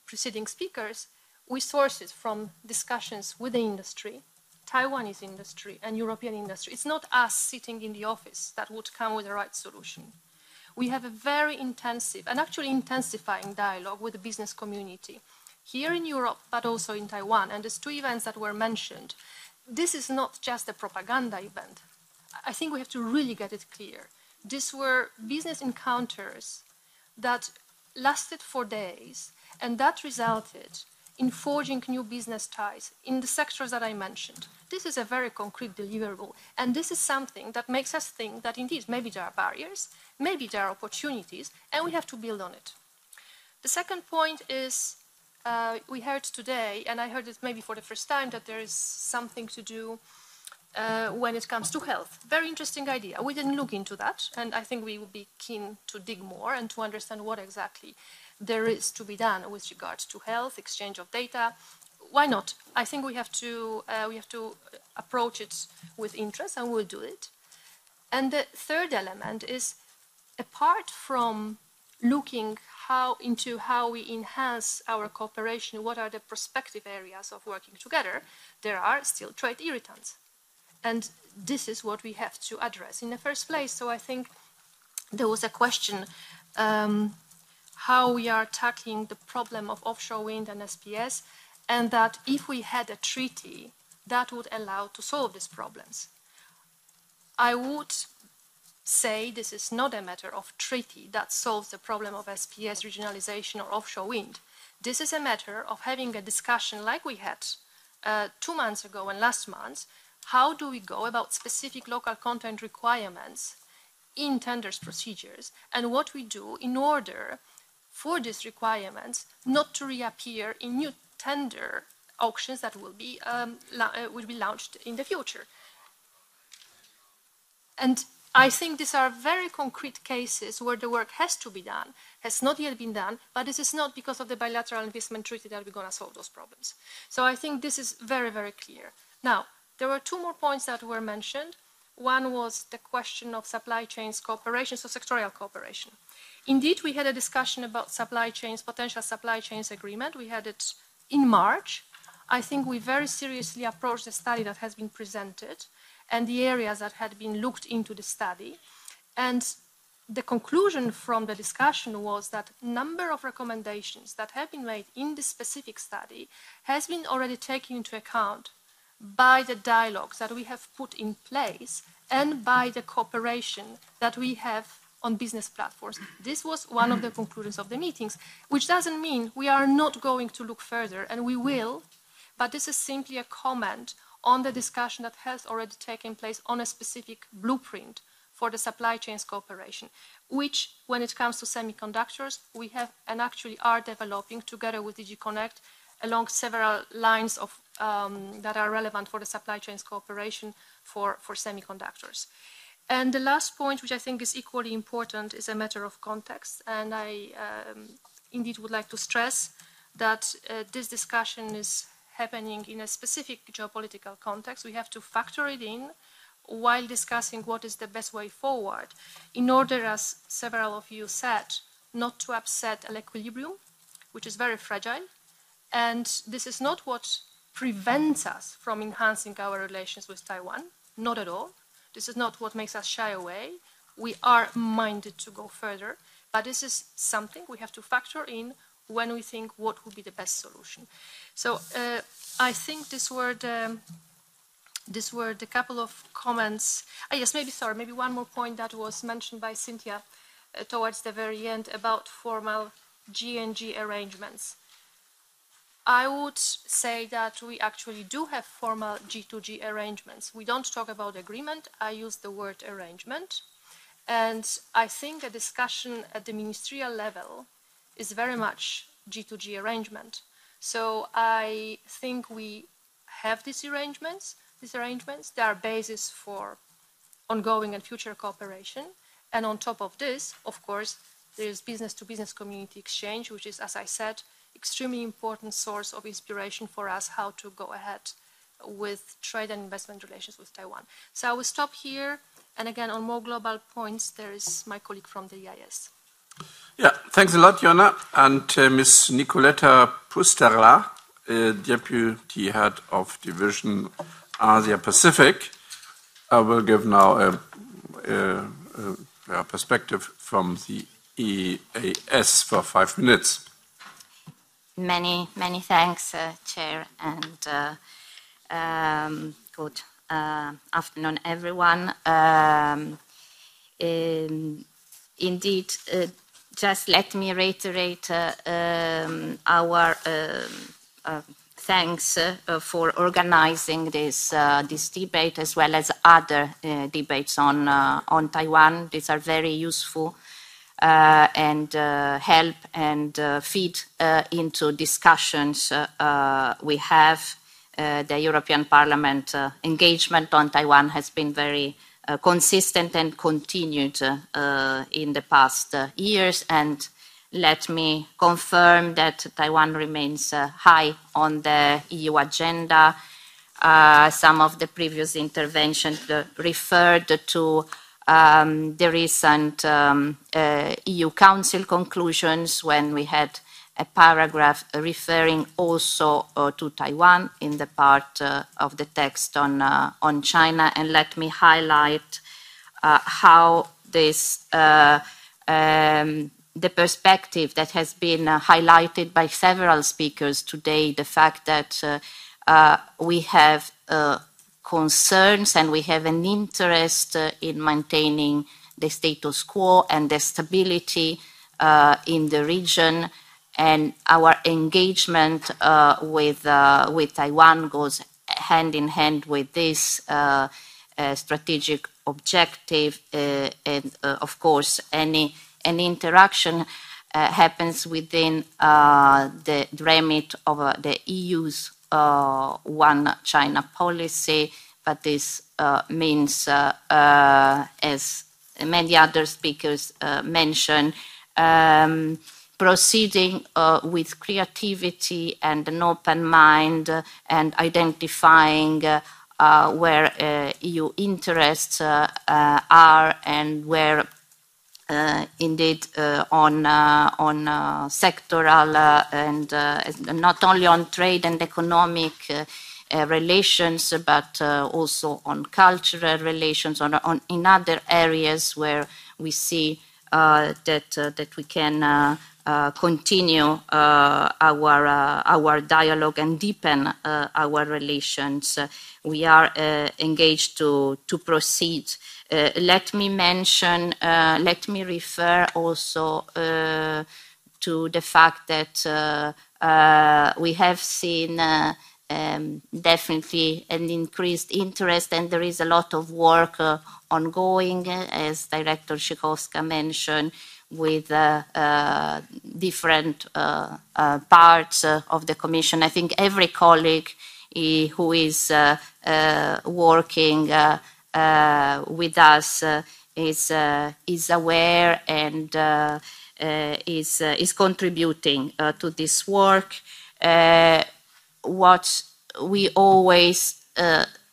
[SPEAKER 3] preceding speakers. We source it from discussions with the industry, Taiwanese industry and European industry. It's not us sitting in the office that would come with the right solution. We have a very intensive and actually intensifying dialogue with the business community here in Europe, but also in Taiwan. And these two events that were mentioned, this is not just a propaganda event. I think we have to really get it clear. These were business encounters that lasted for days, and that resulted in forging new business ties in the sectors that I mentioned. This is a very concrete deliverable, and this is something that makes us think that indeed maybe there are barriers, maybe there are opportunities, and we have to build on it. The second point is, we heard today, and I heard it maybe for the first time, that there is something to do when it comes to health. Very interesting idea. We didn't look into that, and I think we would be keen to dig more and to understand what exactly there is to be done with regard to health, exchange of data. Why not? I think we have to approach it with interest, and we'll do it. And the third element is, apart from looking into how we enhance our cooperation, what are the prospective areas of working together, there are still trade irritants. And this is what we have to address in the first place. So I think there was a question how we are tackling the problem of offshore wind and SPS, and that if we had a treaty, that would allow to solve these problems. I would say this is not a matter of treaty that solves the problem of SPS, regionalization, or offshore wind. This is a matter of having a discussion like we had 2 months ago and last month. How do we go about specific local content requirements in tenders procedures, and what we do in order for these requirements not to reappear in new tender auctions that will be launched in the future. And I think these are very concrete cases where the work has to be done, has not yet been done, but this is not because of the bilateral investment treaty that we're going to solve those problems. So I think this is very, very clear. Now, there were 2 more points that were mentioned. One was the question of supply chains cooperation, so sectorial cooperation. Indeed, we had a discussion about supply chains, potential supply chains agreement. We had it in March. I think we very seriously approached the study that has been presented and the areas that had been looked into the study. And the conclusion from the discussion was that a number of recommendations that have been made in this specific study has been already taken into account by the dialogues that we have put in place and by the cooperation that we have on business platforms. This was one of the conclusions of the meetings, which doesn't mean we are not going to look further, and we will, but this is simply a comment on the discussion that has already taken place on a specific blueprint for the supply chains cooperation, which, when it comes to semiconductors, we have and actually are developing together with DG Connect along several lines of that are relevant for the supply chains cooperation for semiconductors. And the last point, which I think is equally important, is a matter of context. And I indeed would like to stress that this discussion is happening in a specific geopolitical context. We have to factor it in while discussing what is the best way forward in order, as several of you said, not to upset an equilibrium, which is very fragile. And this is not what prevents us from enhancing our relations with Taiwan, not at all. This is not what makes us shy away. We are minded to go further, but this is something we have to factor in when we think what would be the best solution. So I think these were the couple of comments. Yes, maybe one more point that was mentioned by Cynthia towards the very end about formal G&G arrangements. I would say that we actually do have formal G2G arrangements. We don't talk about agreement. I use the word arrangement. And I think a discussion at the ministerial level is very much G2G arrangement. So I think we have these arrangements. They are basis for ongoing and future cooperation. And on top of this, of course, There is business-to-business community exchange, which is, as I said, extremely important source of inspiration for us how to go ahead with trade and investment relations with Taiwan. So I will stop here. And again, on more global points, there is my colleague from the EIS.
[SPEAKER 1] Yeah, thanks a lot, Joana. And Ms. Nicoletta Pusterla, Deputy Head of Division Asia Pacific, will give now a perspective from the EAS for 5 minutes.
[SPEAKER 14] Many thanks, Chair, and good afternoon, everyone. Indeed, just let me reiterate our thanks for organizing this debate, as well as other debates on Taiwan. These are very useful and help and feed into discussions we have. The European Parliament engagement on Taiwan has been very consistent and continued in the past years, and let me confirm that Taiwan remains high on the EU agenda. Some of the previous interventions referred to the recent EU Council conclusions, when we had a paragraph referring also to Taiwan in the part of the text on China. And let me highlight how this, the perspective that has been highlighted by several speakers today, the fact that we have concerns and we have an interest in maintaining the status quo and the stability in the region, and our engagement with Taiwan goes hand in hand with this strategic objective. And of course, any interaction happens within the remit of the EU's One China policy, but this means, as many other speakers mentioned, proceeding with creativity and an open mind, and identifying where EU interests are, and where indeed on sectoral and not only on trade and economic relations, but also on cultural relations, in other areas where we see that we can continue our dialogue and deepen our relations. We are engaged to proceed. Let me mention, let me refer also to the fact that we have seen definitely an increased interest, and there is a lot of work ongoing, as Director WU mentioned, with different parts of the Commission. I think every colleague who is working with us is aware and is contributing to this work. What we always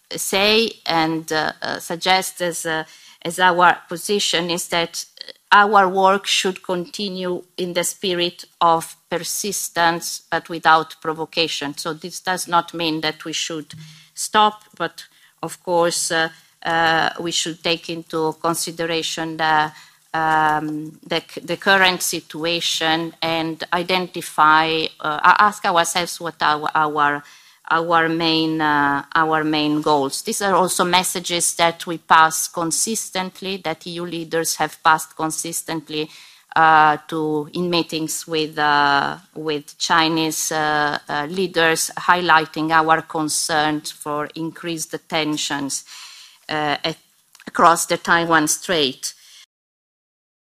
[SPEAKER 14] say and suggest as our position is that our work should continue in the spirit of persistence, but without provocation. So this does not mean that we should stop, but of course we should take into consideration the current situation and identify, ask ourselves what our main goals. These are also messages that we pass consistently, that EU leaders have passed consistently in meetings with Chinese leaders, highlighting our concerns for increased tensions across the Taiwan Strait.